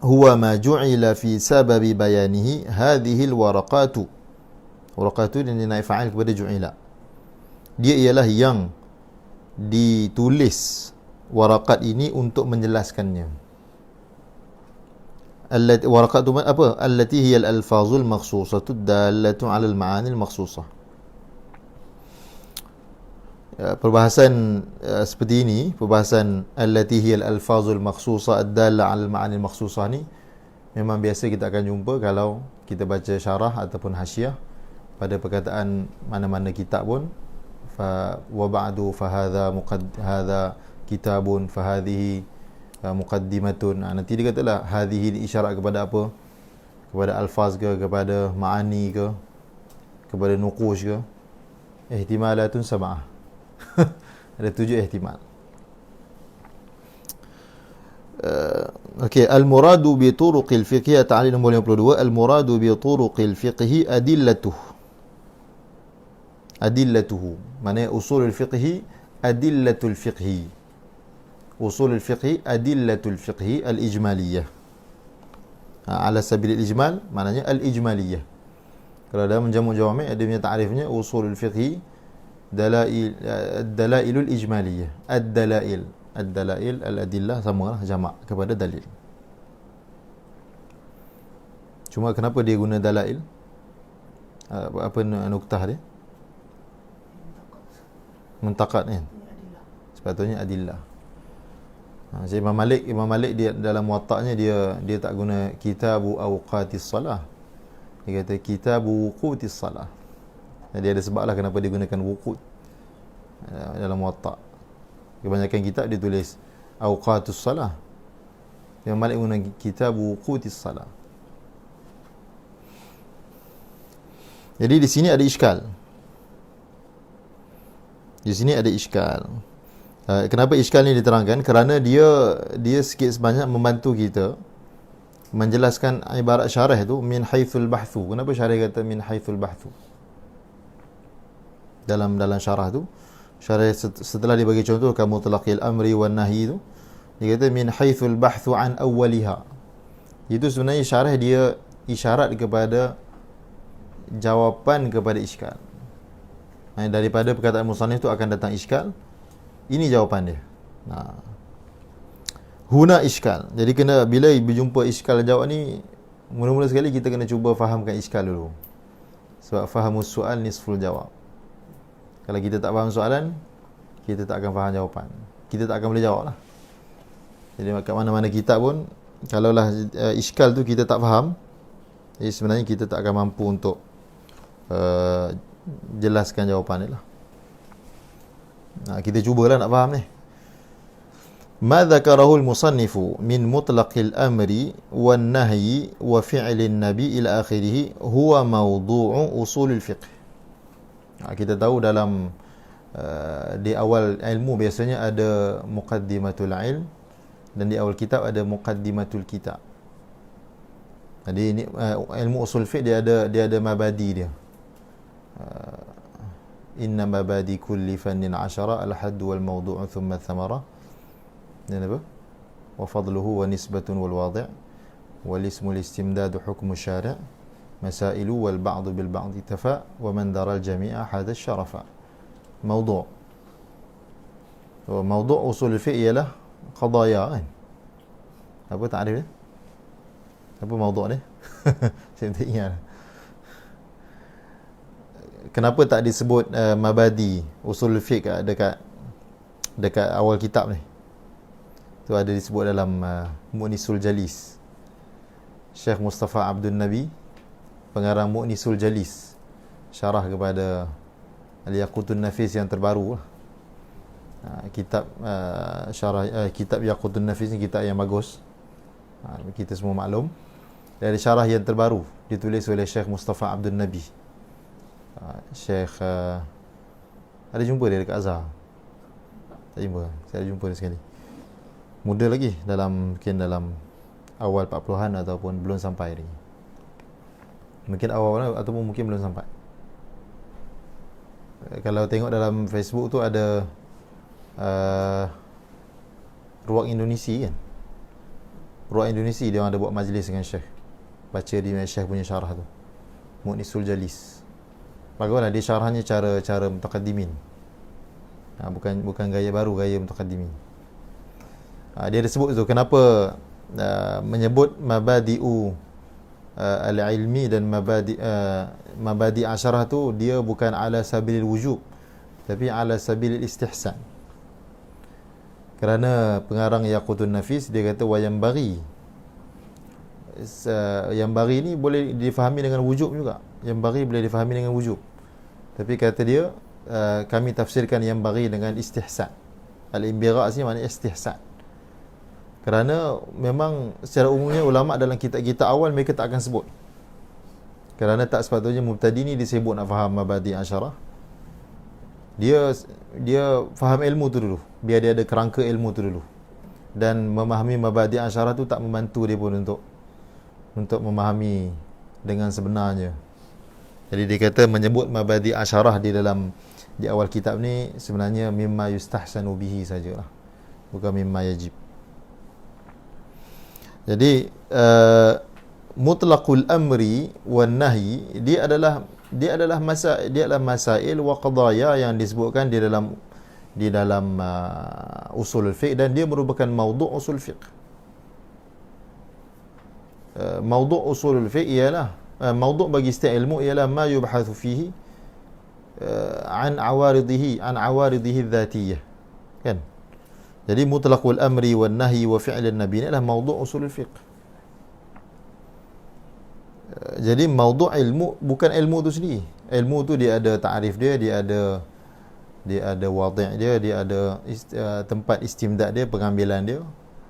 huwa ma ju'ila fi sababi bayanihi hadhihi al-waraqatu. Waraqatu ini naib fa'il kepada ju'ila. Dia ialah yang ditulis waraqat ini untuk menjelaskannya. Waraqat itu apa? Allati hiya al-alfazul makhsusatu dallatu 'ala al-ma'ani al-makhsusah. Perbahasan seperti ini, perbahasan allati hiya al-alfazul makhsusah ad-dalla 'ala al-ma'ani al-makhsusah ni memang biasa kita akan jumpa kalau kita baca syarah ataupun hasyiah pada perkataan mana-mana kitab pun. Fa wa ba'du fa hadha kitabun fa hadhihi muqaddimatun. Nanti dia katalah hadhihi isyarat kepada apa? Kepada alfaz ke, kepada ma'ani ke, kepada nuqush ke. Ihtimalatun sab'ah. Ada 7 ihtimal. Okey, al-muradu bi turuqil fiqhi, ta'lim nombor 52, al-muradu bi turuqil fiqhi adillatuhu. Maknanya usulul fiqhi adillatul fiqhi. Usulul fiqhi adillatul fiqhi al-ijmaliyah. Ala sabil al-ijmal, maknanya al-ijmaliyah. Kalau dalam jamu jawami' ada punya ta'rifnya usulul fiqhi dalailul ijmaliyah. Ad-dalail al-adillah samalah jamak kepada dalil. Cuma kenapa dia guna dalail? Apa nuktah dia? Muntaqad kan? Sepatutnya adillah. Jadi Imam Malik dia dalam muwatta'nya dia tak guna kitabu awqatis salah. Dia kata kitabu wuqutis salah. Jadi ada sebablah kenapa dia gunakan wuqut dalam muwatta'. Kebanyakan kitab dia tulis awqatus salah. Imam Malik guna kitabu wuqutis salah. Jadi di sini ada iskal. Di sini ada iskal. Kenapa iskal ni diterangkan? Kerana dia sikit sebanyak membantu kita menjelaskan ibarat syarah itu min haithul bahthu. Kenapa syarah kata min haithul bahthu? Dalam syarah tu, syarah setelah dia bagi contoh kamu mutlaqil amri wan nahyi tu, dia kata min haithul bahthu an awwaliha. Itu sebenarnya syarah dia isyarat kepada jawapan kepada iskal. Daripada perkataan musannif tu akan datang iskal. Ini jawapan dia. Huna iskal. Jadi kena bila berjumpa iskal jawab ni, mula-mula sekali kita kena cuba fahamkan iskal dulu. Sebab fahamus soal nisful jawab. Kalau kita tak faham soalan, kita tak akan faham jawapan. Kita tak akan boleh jawab lah. Jadi kat mana-mana kitab pun, kalaulah iskal tu kita tak faham, jadi sebenarnya kita tak akan mampu untuk jelaskan jawapan dia lah. Kita cubalah nak faham ni. Ma dzakarahu al-musannifu min mutlaqil amri wan nahyi wa fi'lin nabi ila akhirih huwa mawdu'u usulul fiqh. Kita tahu dalam di awal ilmu biasanya ada muqaddimatul ilm dan di awal kitab ada muqaddimatul kitab. Jadi ini ilmu usul fiqh dia ada mabadi dia. Inna mabadi kulli fannin 'ashara al-hadd wal mawdu' thumma thamara. Dan apa? Wa fadluhu wa nisbatun wal wadi' wal ismu al-istimdad hukmu syari'. masailu wal ba'du bil ba'di tafa wa man daral jami'a hadha syarafa. Mawdu'. Mawdu' usul fiqh ialah qadaya kan. Apa takrif dia? Apa mawdu' dia? Saya tak ingat. Kenapa tak disebut mabadi usul fiqh dekat awal kitab ni? Tu ada disebut dalam Mu'nisul Jalis. Syekh Mustafa Abdul Nabi, pengarang Mu'nisul Jalis, syarah kepada Al-Yaqutun Nafis yang terbaru. Kitab kitab Yaqutun Nafis ni kitab yang bagus. Kita semua maklum. Dari syarah yang terbaru ditulis oleh Syekh Mustafa Abdul Nabi. Syekh ada jumpa dia dekat Azhar? Tak jumpa. Saya ada jumpa dia sekali. Muda lagi, mungkin dalam awal 40-an ataupun belum sampai lagi. Mungkin awal ataupun mungkin belum sampai. Kalau tengok dalam Facebook tu ada Ruang Indonesia kan. Ruang Indonesia dia orang ada buat majlis dengan Syekh. Baca di Syekh punya syarah tu. Mu'nisul Jalis. Baguslah dia syarahnya cara mutaqaddimin. Bukan gaya baru, gaya mutaqaddimin. Dia ada sebut tu kenapa menyebut mabadi'u al-ilmi dan mabadi asyarah tu dia bukan ala sabilil wujub tapi ala sabilil istihsan. Kerana pengarang Yaqutun Nafis dia kata yang bagi ni boleh difahami dengan wujub juga. Yang bagi boleh difahami dengan wujub. Tapi kata dia kami tafsirkan yang bagi dengan istihsan. Al-imbigha' sini maknanya istihsan. Kerana memang secara umumnya ulama' dalam kitab-kitab awal mereka tak akan sebut. Kerana tak sepatutnya mubtadi ni disebut nak faham mabadi asyarah. Dia faham ilmu tu dulu. Biar dia ada kerangka ilmu tu dulu. Dan memahami mabadi asyarah tu tak membantu dia pun untuk memahami dengan sebenarnya. Jadi dia kata menyebut mabadi asyarah di awal kitab ni sebenarnya mimma yustahsanu bihi sajalah. Bukan mimma yajib. Jadi mutlaqul amri wan nahyi dia adalah masail wa qadaya yang disebutkan di dalam usul fiqh dan dia merupakan maudhu' usul fiqh. Maudhu' usul fiqh ialah maudhu' bagi setiap ilmu ialah ma yubhathu fihi an awaridihi dzatiyah. Kan? Jadi mutlaqul amri wan nahyi wa fi'l an-nabi ni adalah maudhu' usul fiqh. Jadi maudhu' ilmu bukan ilmu tu sendiri. Ilmu tu dia ada ta'rif dia ada wadhi' dia ada tempat istimdad dia, pengambilan dia,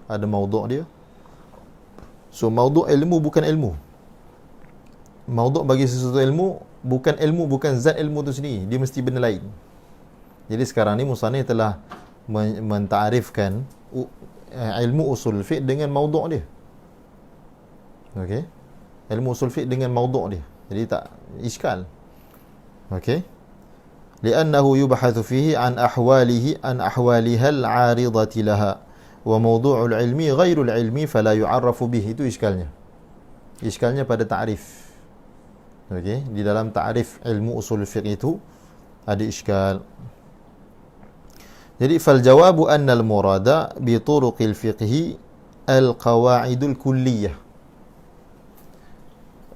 ada maudhu' dia. So maudhu' ilmu bukan ilmu. Maudhu' bagi sesuatu ilmu bukan zat ilmu tu sendiri, dia mesti benda lain. Jadi sekarang ni musannif telah mentarifkan ilmu usul fiqh dengan maudhu' dia. Okey. Ilmu usul fiqh dengan maudhu' dia. Jadi tak iskal. Okey. Li'annahu yubhathu fihi an ahwaliha al-'aridati laha wa mawdu'ul ilmi ghairul ilmi fala yu'arrafu bihi. Itu iskalnya. Iskalnya pada ta'rif. Okey, di dalam ta'rif ilmu usul fiqh itu ada iskal. Jadi fal jawabu anna al-murada bi turuqil fiqhi al-qawa'idul kulliyah.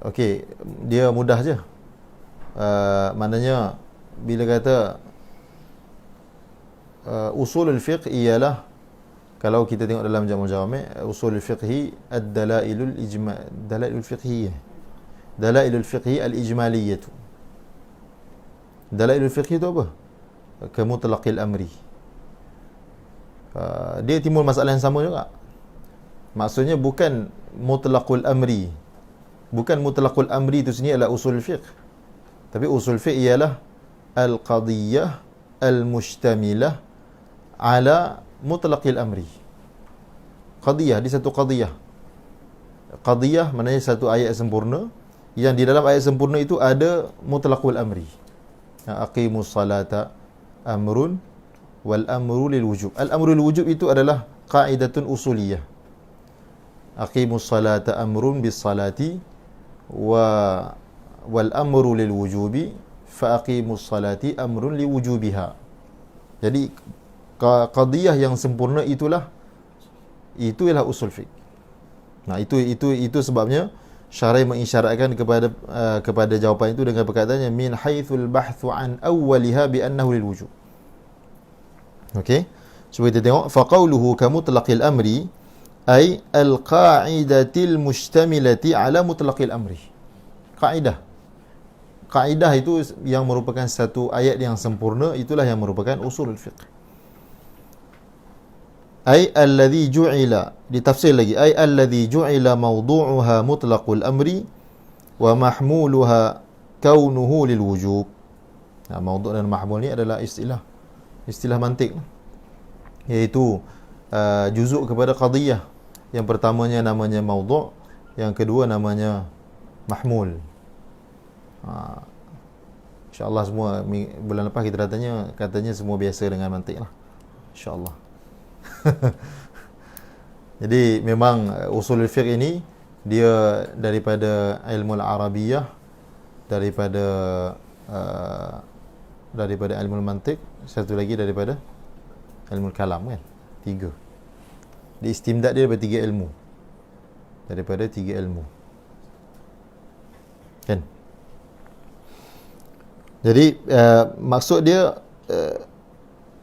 Okey, dia mudah je. Maknanya bila kata usulul fiqh ialah, kalau kita tengok dalam Jam'ul Jawami', usulul fiqhi ad-dalailul dalailul fiqhiyah. Dalailul fiqhi al-ijmaliyah. Dalailul fiqhi itu apa? Kemutlaqil amri. Dia timbul masalah yang sama juga. Maksudnya bukan mutlaqul amri. Bukan mutlaqul amri itu sendiri adalah usul fiqh. Tapi usul fiqh ialah al-qadiyah al-mushtamilah ala mutlaqil amri. Qadiyah, di satu qadiyah. Qadiyah maknanya satu ayat sempurna yang di dalam ayat sempurna itu ada mutlaqul amri. Aqimus salata amrun wal amru lil wujub. Al amru lil wujub itu adalah qaidatun usuliyah. Aqimus salata amrun bis salati wa wal amru lil wujubi fa aqimus salati amrun li wujubiha. Jadi qadiyah yang sempurna itulah ialah usul fiqh. Nah, itu sebabnya syarih mengisyaratkan kepada jawapan itu dengan perkataannya min haitsul bahthu an awwaliha bi annahu lil wujub. Okey. Cuba kita tengok fa qawluhu ka mutlaqil amri ay al qa'idatil mustamilati ala mutlaqil amri. Kaedah itu yang merupakan satu ayat yang sempurna, itulah yang merupakan usulul fiqh. Ay alladhi ju'ila, ditafsir lagi, ay alladhi ju'ila mawdu'uha mutlaqul amri wa mahmuluha kaunuhu lil wujub. Nah, mawdu' dan mahmul ni adalah istilah mantik, iaitu juzuk kepada qadiyah. Yang pertamanya namanya mawdu', yang kedua namanya mahmul. InsyaAllah semua bulan lepas kita katanya semua biasa dengan mantik lah, InsyaAllah. Jadi memang usulul fiqh ini dia daripada ilmu al-arabiyah, daripada ilmu mantik, satu lagi daripada ilmu kalam, kan? 3. Dia istimdad dia daripada 3 ilmu. Daripada 3 ilmu. Kan? Jadi maksud dia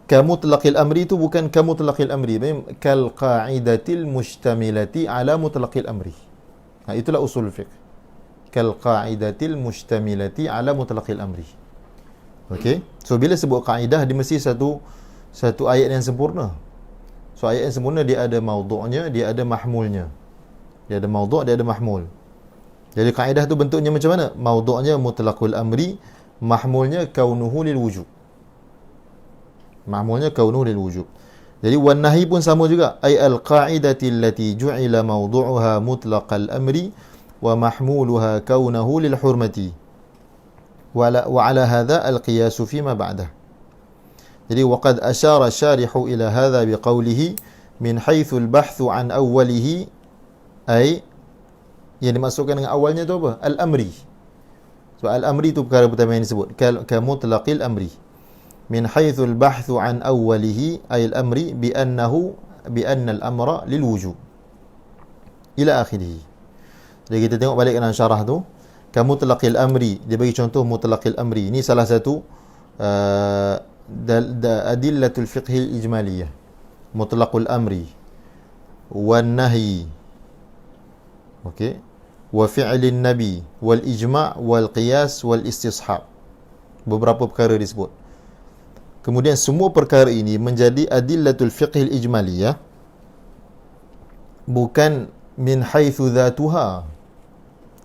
kamu mutlaqil amri itu bukan kamu mutlaqil amri, kal qa'idatil mustamilati ala mutlaqil amri. Nah, itulah usul fiqh. Kal qa'idatil mustamilati ala mutlaqil amri. Okey. So bila sebut kaedah, dia mesti satu ayat yang sempurna. So ayat yang sempurna dia ada maudhu'nya, dia ada mahmulnya. Dia ada maudhu', dia ada mahmul. Jadi kaedah tu bentuknya macam mana? Maudhu'nya mutlaqul amri, mahmulnya kaunuhu lil wujub. Mahmulnya kaunuhu lil wujub. Jadi wan nahi pun sama juga, ay al qa'idati allati ju'ila mawdu'uha mutlaqal amri wa mahmuluha kaunuhu lil hurmati. Wa ala hadha al qiyas fi ma ba'dah. Jadi waqad asyara syarihu ila hadha biqawlihi min haythu al bahthu an awwalihi, ay yang dimaksudkan dengan awalnya tu apa? Al amri. So al-amri itu perkara pertama yang disebut, ka mutlaqil amri. Min haythu al-bahthu an awwalihi ay al-amri bi anna al-amra lil wujub. Ila akhirih. Jadi kita tengok balik dalam syarah tu, ka mutlaqil amri, dia bagi contoh mutlaqil amri. Ini salah satu adillatul fiqhil ijmaliyah. Mutlaqul amri wan nahyi. Okey. Wa fi'lin nabi wal ijma' wal qiyas wal istishab. Beberapa perkara disebut. Kemudian semua perkara ini menjadi adillatul fiqhil ijmaliyah, bukan min haitsu dhatuha,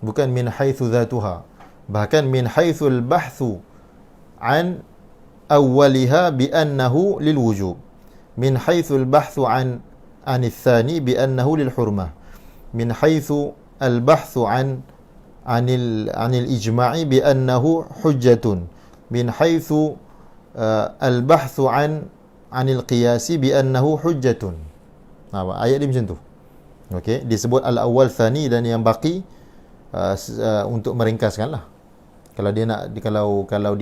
bukan min haitsu dhatuha, bahkan min haitsul bahthu an awwaliha bi annahu lil wujub, min haitsul bahthu an ats-tsani bi annahu lil hurmah, min haitsu البحث عن الإجماع بأنه حجة من حيث البحث عن القياس بأنه حجة. Ayat dia macam tu. Okey, disebut al-awwal, thani dan yang baki untuk meringkaskanlah. Kalau dia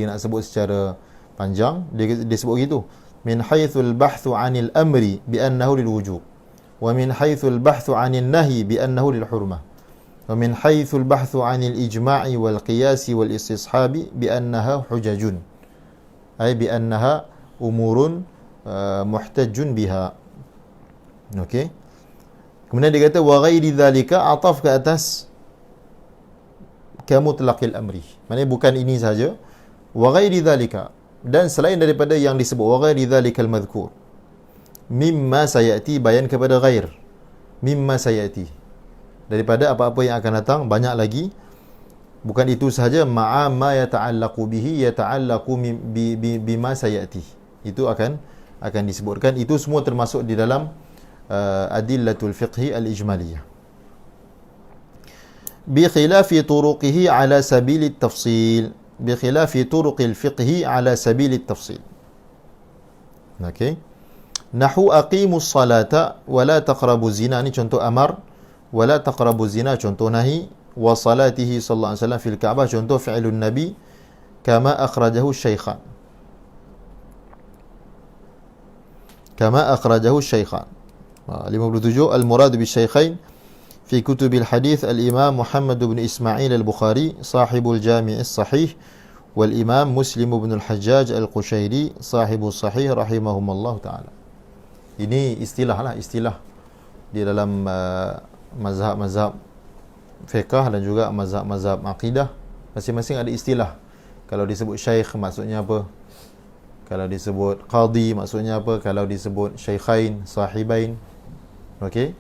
nak sebut secara panjang, dia sebut gitu. Min haitsul bahthu 'anil amri bi annahu lil wujub wa min haitsul bahthu 'anil nahyi bi annahu lil hurmah. ومن حيث البحث عن الإجماع والقياس والاستصحاب بأنها حجج، أي بأنها أمور محتج بها. Okey. Kemudian dia kata wa ghairi dzalika, ataf ke atas kamutlaqil amri. Maksudnya bukan ini saja, wa ghairi dzalika, dan selain daripada yang disebut wa ghairi dzalikal madhkur, mimma sayati, bayan kepada ghair, mimma sayati, daripada apa-apa yang akan datang, banyak lagi. Bukan itu sahaja, ma'a ma yata'allaqu bihi yata'allaqu bima sayati, itu akan disebutkan. Itu semua termasuk di dalam adillatul fiqhi al-ijmaliyah. Bi khilafi turuqihi ala sabili tafsil, bi khilafi turuqil fiqhi ala sabili tafsil. Okey. Nahu aqimus salata wa la taqrabu zina, ni contoh amar. Wala taqrabu zina, contoh nahi. wa salatihi sallallahu alaihi wasallam fil Ka'bah. Contoh fi'lun Nabi kama akhrajahu Syaikhan. Kama akhrajahu Syaikhan. 57 al-murad bi Syaikhain fi kutubil hadith al-Imam Muhammad bin Ismail al-Bukhari sahibul Jami' as-Sahih wal Imam Muslim bin al-Hajjaj al-Qushairi sahibus Sahih rahimahumullah taala. Ini istilah di dalam mazhab-mazhab fiqh dan juga mazhab-mazhab akidah, masing-masing ada istilah. Kalau disebut syekh maksudnya apa? Kalau disebut qadi maksudnya apa? Kalau disebut syaikhain, sahibain. Okey.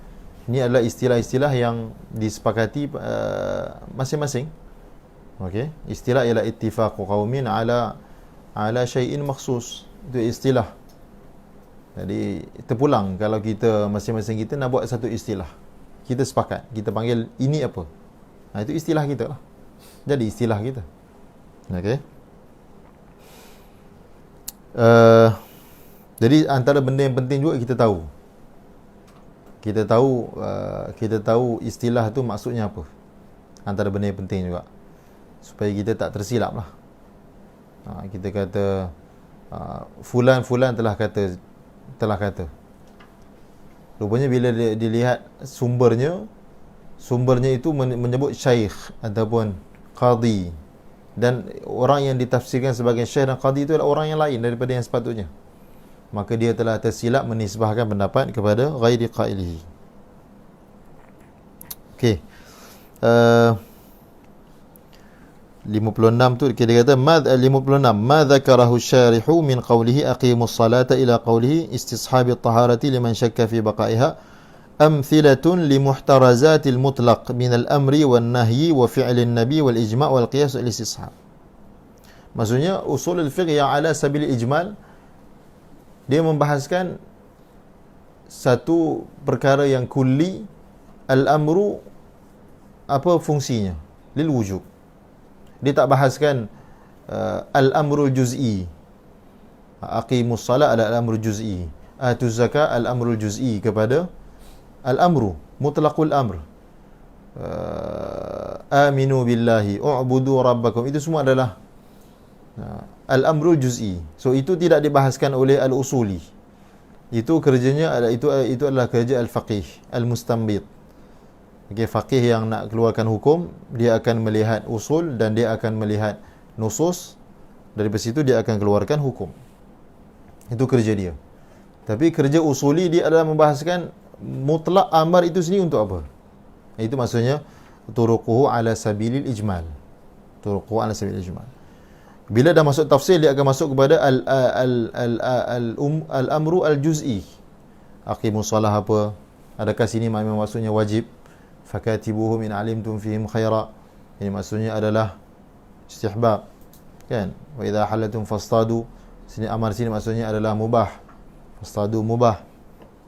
Ini adalah istilah-istilah yang disepakati masing-masing. Okey. Istilah ialah ittifaqu qaumin ala syai'in makhsus. Itu istilah. Jadi terpulang kalau kita masing-masing kita nak buat satu istilah. Kita sepakat, kita panggil ini apa? Itu istilah kita lah. Jadi istilah kita. Okey. Jadi antara benda yang penting juga kita tahu. Kita tahu istilah tu maksudnya apa. Antara benda yang penting juga. Supaya kita tak tersilap lah. Kita kata fulan telah kata. Rupanya bila dilihat sumbernya itu menyebut syekh ataupun qadi, dan orang yang ditafsirkan sebagai syekh dan qadi itu adalah orang yang lain daripada yang sepatutnya, maka dia telah tersilap menisbahkan pendapat kepada ghairi qailihi. Okey. 56 tu dia kata 56 ma dzakarahu syarihu min qawlihi aqimus salata ila qawlihi istishabi at-taharati liman syakka fi baqaiha amthilatun limuhtarazatil mutlaq min al-amri wan nahyi wa fi'lin nabi wal ijma' wal qiyas wal istishab. Maksudnya usul al-fiqh yang ala sabil ijmal, dia membahaskan satu perkara yang kulli, al-amru apa fungsinya, lil wujub. Dia tak bahaskan al-amrul juz'i. Aqimus salat adalah al-amrul juz'i. Atuz zakat al-amrul juz'i kepada al-amru mutlaqul amr. Aminu billahi u'budu rabbakum. Itu semua adalah al-amrul juz'i. So itu tidak dibahaskan oleh al-usuli. Itu kerjanya itu adalah kerja al-faqih, al-mustanbit. Okay, faqih yang nak keluarkan hukum, dia akan melihat usul dan dia akan melihat nusus. Dari situ dia akan keluarkan hukum. Itu kerja dia. Tapi kerja usuli dia adalah membahaskan mutlak amar itu sendiri untuk apa. Itu maksudnya turuquhu ala sabilil ijmal. Turuquhu ala sabilil ijmal. Bila dah masuk tafsir, dia akan masuk kepada al-amru al-juz'i. Aqimus salah apa? Adakah sini maksudnya wajib? Fakatibuhu min alimtum fihim khaira. Ini maksudnya adalah istihbab, kan? Wa idza halatum fastadu. Sini amar sini maksudnya adalah mubah. Fastadu mubah.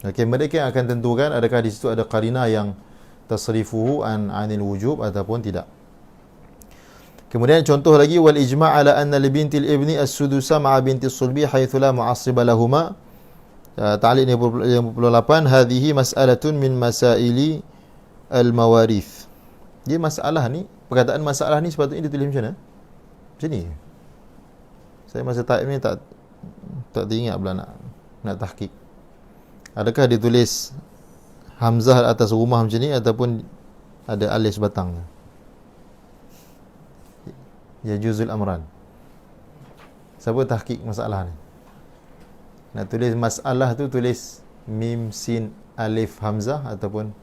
Okey, mereka yang akan tentukan adakah di situ ada qarinah yang tasrifuhu anil wujub ataupun tidak. Kemudian contoh lagi, wal ijma' ala anna li bintil ibni as-sudusa ma'a binti sulbi haitsu la mu'assiba lahumā. Ta'liq 58, hadhihi mas'alatun min masaili al-mawarith. Dia masalah ni, perkataan masalah ni sepatutnya ditulis macam mana? Macam ni. Saya masa type ni tak teringat pula nak tahqiq. Adakah ditulis hamzah atas rumah macam ni ataupun ada alif batang? Ya juzul amran. Siapa tahqiq masalah ni? Nak tulis masalah tu tulis mim sin alif hamzah ataupun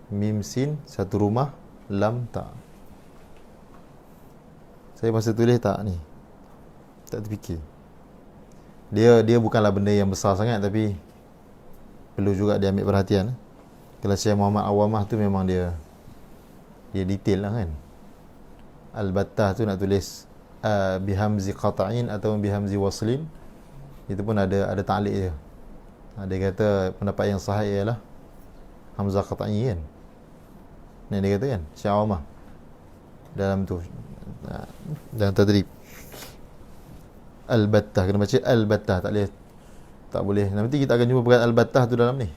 mim sin satu rumah lam ta. Saya masa tulis tak ni, tak terfikir. Dia bukanlah benda yang besar sangat, tapi perlu juga dia ambil perhatian. Kalau Syekh Muhammad Awamah tu memang dia detail lah, kan. Al-battah tu nak tulis bihamzi qata'in atau bihamzi waslin, itu pun ada ta'liq dia. Dia kata pendapat yang sahih ialah hamzah qat'i, kan. Ni dia kata, kan, Syekh Awamah dalam tu dalam tadrib al-battah, kena baca al-battah, tak boleh. Nanti kita akan jumpa perkataan al-battah tu dalam ni.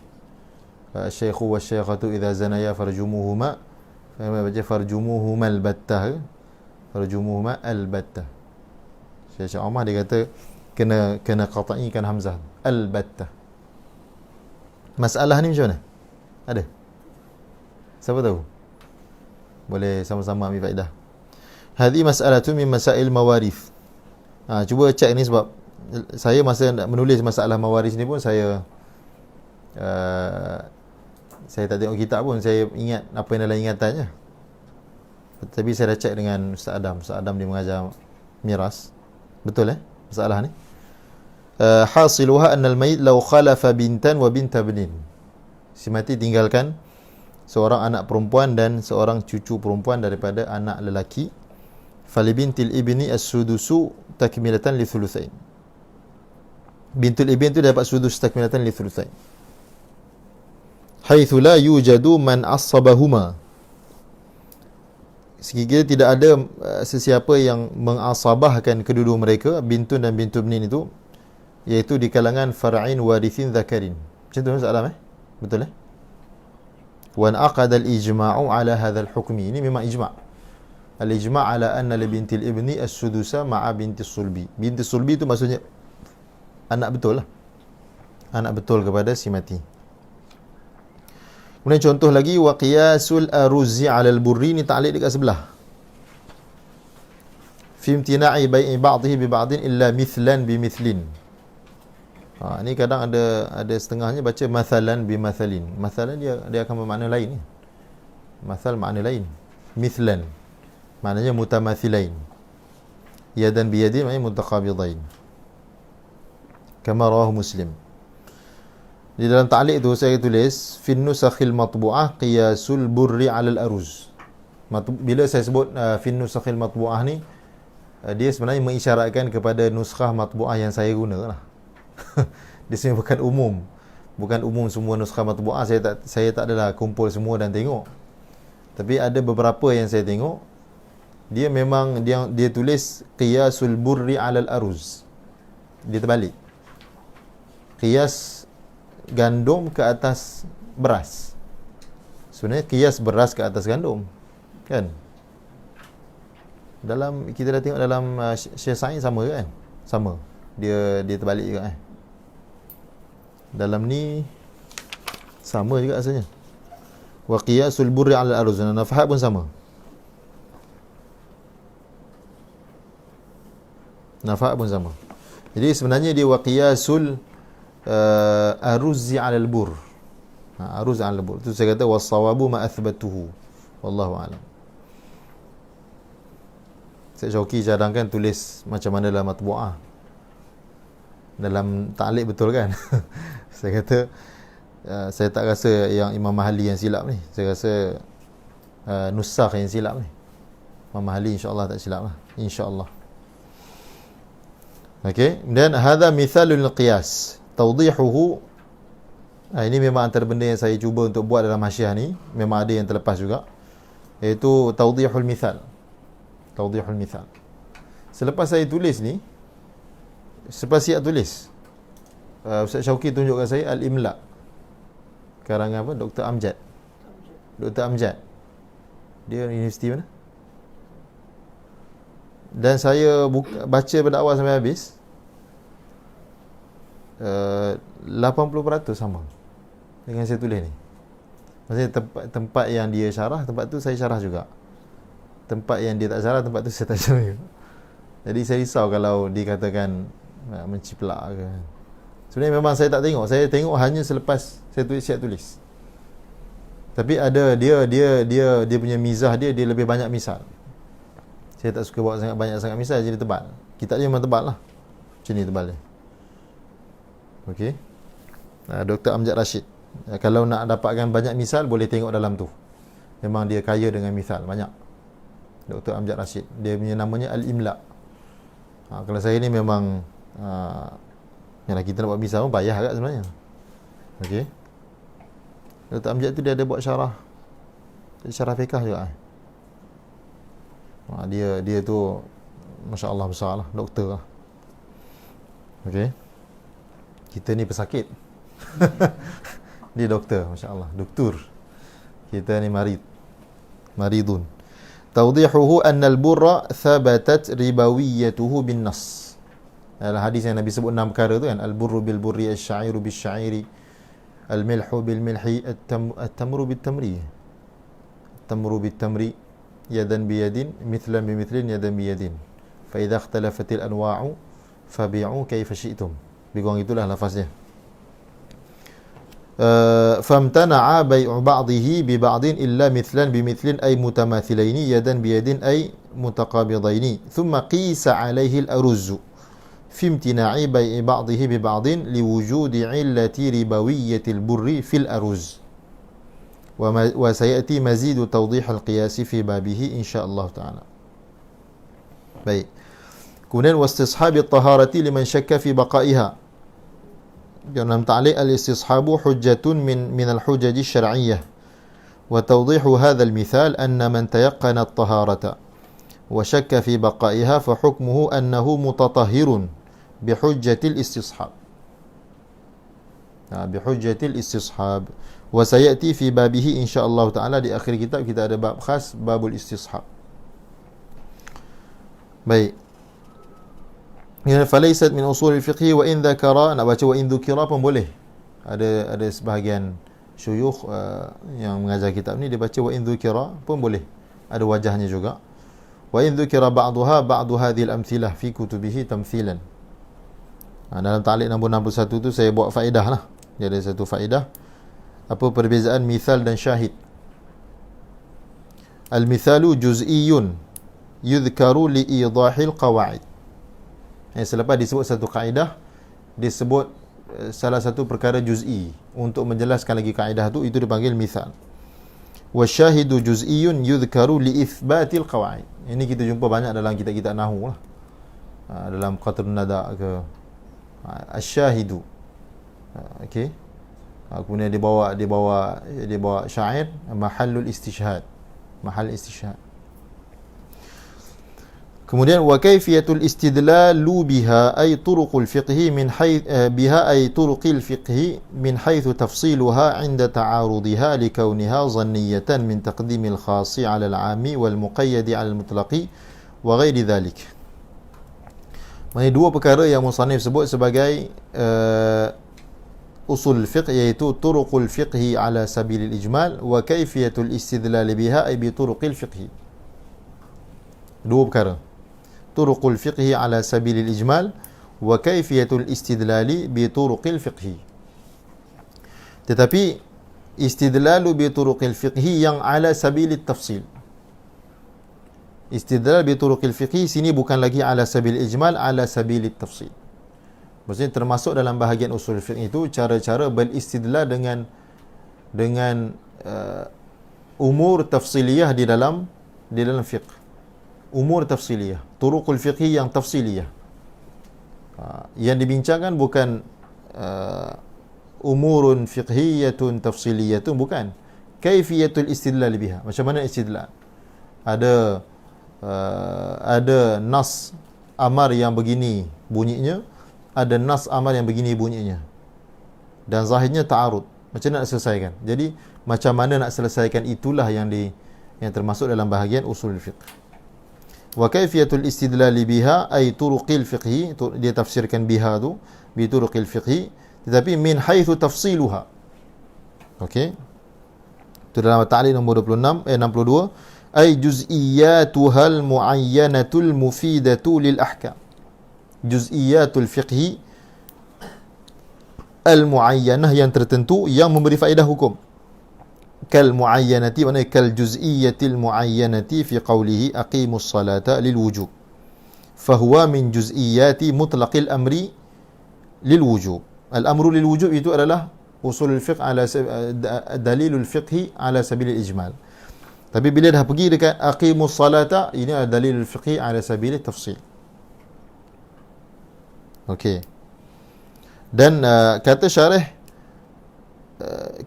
Syaikhu wa syaikatu idza zanaya farjumuhuma baca farjumuhumal battah, farjumuhuma al-battah. Syekh Umar dia kata kena qata'ikan hamzah, al-battah. Masalah ni macam mana? Ada? Siapa tahu? Boleh sama-sama ambil faedah. Hadhi mas'alatu min masail mawarith. Cuba cek ni sebab saya masa nak menulis masalah mawaris ni pun saya tak tengok kitab pun, saya ingat apa yang dalam ingatannya. Tapi saya dah cek dengan Ustaz Adam. Ustaz Adam dia mengajar miras. Betul masalah ni? Hasiluha anna al-mayyit law khalafa bintan wa binta ibnin. Si mati tinggalkan seorang anak perempuan dan seorang cucu perempuan daripada anak lelaki. Fali bintil ibni as-sudusu takmilatan li thulutsain. Bintul ibn tu dapat sudus takmilatan li thulutsain. Haitsu la yujadu man asabahuma. Sekiranya tidak ada sesiapa yang mengasabahkan kedua-dua mereka, bintun dan bintu ibnin itu, iaitu di kalangan far'in warithin zakarin. Macam tu masalah betul wa aqada al-ijma'u ala hadha al-hukmi. Ini memang ijma'. Al-ijma' ala anna li bintil ibni as-sudusa ma'a binti sulbi. Binti sulbi itu maksudnya anak betul lah. Anak betul kepada si mati. Kemudian contoh lagi, wa qiyasul aruzi 'ala al-burri, ni ta'liq dekat sebelah. Fi imtina'i bai'i ba'dihi bi ba'din illa mithlan bi mithlin. Ni kadang ada setengahnya baca mathalan bi mathalin. Mathalan dia akan bermakna lain. Mathal makna lain. Mithlan maknanya mutamathilain. Yadan bi yadin maknanya mutaqabidain. Kama rawahu Muslim. Di dalam ta'liq tu saya tulis fin nusakhil matbu'ah qiyasul burri 'ala al-aruz. Bila saya sebut fin nusakhil matbu'ah ni, dia sebenarnya mengisyaratkan kepada nuskah matbu'ah yang saya guna lah. Dia sebenarnya bukan umum semua nuskah matbu'ah. Saya tak adalah kumpul semua dan tengok. Tapi ada beberapa yang saya tengok, dia memang dia tulis qiyasul burri 'ala al-aruz. Dia terbalik. Qiyas gandum ke atas beras. Sebenarnya qiyas beras ke atas gandum, kan? Dalam kita dah tengok dalam Syekh Sa'id sama ke kan? Sama. Dia terbalik juga Dalam ni sama juga rasanya. Wa qiyasul burri 'ala al-aruz. Nafahat pun sama. Nafahat pun sama. Jadi sebenarnya dia wa qiyasul aruzzi 'ala al-bur. Aruz 'ala al-bur. Itu saya kata was-sawabu ma athbatuhu. Wallahu a'lam. Syekh Syauqi cadangkan tulis macam mana dalam matbu'ah. Dalam ta'liq betul kan? Saya kata saya tak rasa yang Imam Mahali yang silap ni. Saya rasa nusakh yang silap ni. Imam Mahali insya-Allah tak silap lah. Insya-Allah. Okey, dan hadha mithalul qiyas. Tawdihuhu, ini memang antara benda yang saya cuba untuk buat dalam hasyiah ni. Memang ada yang terlepas juga, iaitu tawdihul mithal. Tawdihul mithal. Selepas saya tulis ni, selepas siap tulis, Ustaz Syauqi tunjukkan saya Al-Imla, karangan apa? Dr. Amjad. Dr. Amjad. Dia universiti mana? Dan saya baca pada awal sampai habis, 80% sama dengan saya tulis ni. Maksudnya tempat yang dia syarah, tempat tu saya syarah juga. Tempat yang dia tak syarah, tempat tu saya tak syarah juga. Jadi saya risau kalau dikatakan menciplak ke. Sebenarnya memang saya tak tengok. Saya tengok hanya selepas saya siap tulis. Tapi ada dia punya mizah dia lebih banyak misal. Saya tak suka bawa banyak sangat misal, jadi tebal. Kitab dia memang tebal lah. Macam ni tebal dia. Okey. Dr. Amjad Rashid. Kalau nak dapatkan banyak misal, boleh tengok dalam tu. Memang dia kaya dengan misal, banyak. Dr. Amjad Rashid. Dia punya namanya Al-Imla. Kalau saya ni memang yalah, kita nak buat misal pun payah agak sebenarnya. Okey. Dr. Amjad tu dia ada buat syarah fiqh juga. Dia tu masya-Allah besar lah, doktor lah. Okey. Kita ni pesakit. Dia doktor, masya-Allah, doktor. Kita ni marid. maridun. Tawdihuhu anna al-burra thabatat ribawiyatuhu bin nas. Dalam hadis yang Nabi sebut 6 perkara tu kan, al-burru bil burri, asy-sya'iru bis syairi, al-milhu bil milhi, at-tamru bit tamri. Tamru bit tamri, yadan bi yadin, mithlan bi mithlin, yadan bi yadin. Fa idza ikhtalafatil anwa'u fabi'u kaifa syi'tum. Begong itulah lafaznya. Famtana'a bai'u ba'dihi bi ba'din illa mithlan bi mithlin ay mutamathilaini yadan bi yadin ay mutaqabidaini thumma qisa 'alayhi al-aruz fi imtina'i bai'i ba'dihi bi ba'din liwujudi 'illati ribawiyyati al-burri fil aruz wa sayati mazidu tawdih al-qiyas fi babihi insyaallah ta'ala. Baik. Kemudian wastishabi at-taharati liman syakka fi baqaiha. Dalam ta'liq al-istishabu hujjatun min al-hujaj asy-syar'iyyah. Wa tawdihu hadha al-mithal anna man tayaqqana at-taharata wa syakka fi baqaiha fa hukmuhu annahu mutatahhirun bi hujjatil istishab. Bi hujjatil istishab. Wa sayati fi babihi insyaallah ta'ala. Di akhir kitab kita ada bab khas, babul istishab. Baik. Ya, falaysat min usul al-fiqh wa in dhakara, nak baca wa in dhukira pun boleh. Ada sebahagian syuyukh yang mengajar kitab ni dia baca wa in dhukira pun boleh. Ada wajahnya juga. Wa in dhukira ba'du hadhihi al-amthilah fi kutubihi tamthilan. Dalam ta'liq nombor 61 tu saya buat faedah lah. Dia ada satu faedah. Apa perbezaan mithal dan syahid? Al-mithalu juz'iyyun yudhkaru li idahil qawaid. Selepas disebut satu kaedah, disebut salah satu perkara juz'i untuk menjelaskan lagi kaedah tu, itu dipanggil mithal. Wasyahidu juz'iyyun yudhkaru li itsbatil qawaid. Ini kita jumpa banyak dalam kitab-kitab nahwu lah. Dalam qatrun nada ke asyahidu. Okey. Kemudian dibawa syair mahallul istishhad. Mahal istishhad. Kemudian wa kaifiyatul istidlalu biha ay turuqul fiqhi min biha ay turuqil fiqhi min haythu tafsiluha 'inda ta'arudiha li kauniha dhanniyatan min taqdimil khasi 'ala al-'ami wal muqayyad 'ala al-mutlaqi wa ghairi dhalik. Ini dua perkara yang musannif sebut sebagai usul fiqh, iaitu turuqul fiqhi 'ala sabilil ijmal wa kaifiyatul istidlal biha ay bi turuqil fiqhi. Dua perkara. Turuqul fiqhi ala sabilil ijmal wa kaifiyatul istidlali bi turuqil fiqhi. Tetapi istidlalu bi turuqil fiqhi yang ala sabilit tafsil. Istidlal bi turuqil fiqhi sini bukan lagi ala sabilil ijmal, ala sabilit tafsil. Maksudnya termasuk dalam bahagian usul fiqh itu cara-cara beristidlal dengan umur tafsiliyah di dalam fiqh. Umur tafsiliyah, turuqul fiqhi yang tafsiliyah. Yang dibincangkan bukan umurun fiqhiyatun tafsiliyatun, bukan. Kaifiyatul istidlal biha. Macam mana istidlal? Ada nas amar yang begini bunyinya, ada nas amar yang begini bunyinya. Dan zahirnya ta'arud. Macam mana nak selesaikan? Jadi macam mana nak selesaikan, itulah yang termasuk dalam bahagian usul fiqh. Wa kaifiyatul istidlal biha ay turuqil fiqhi, dia tafsirkan biha tu bi turuqil fiqhi, tetapi min haitsu tafsiluha. Okey, itu dalam ta'liq nombor 62 ay juz'iyyatuhal muayyanatul mufidatu lil ahkam. Juz'iyyatul fiqhi al muayyanah, yang tertentu yang memberi faedah hukum. Kal muayyanati, maknanya kal juz'iyyatil muayyanati fi qawlihi aqimus salata lil wujub, fahuwa min juz'iyyati mutlaqil amri lil wujub. Al amru lil wujub itu adalah usulul fiqh ala dalilul fiqhi ala sabilil ijmal. Tapi bila dah pergi dekat aqimus salata, ini adalah dalilul fiqhi ala sabilil tafsil. Okey. Dan kata syarih,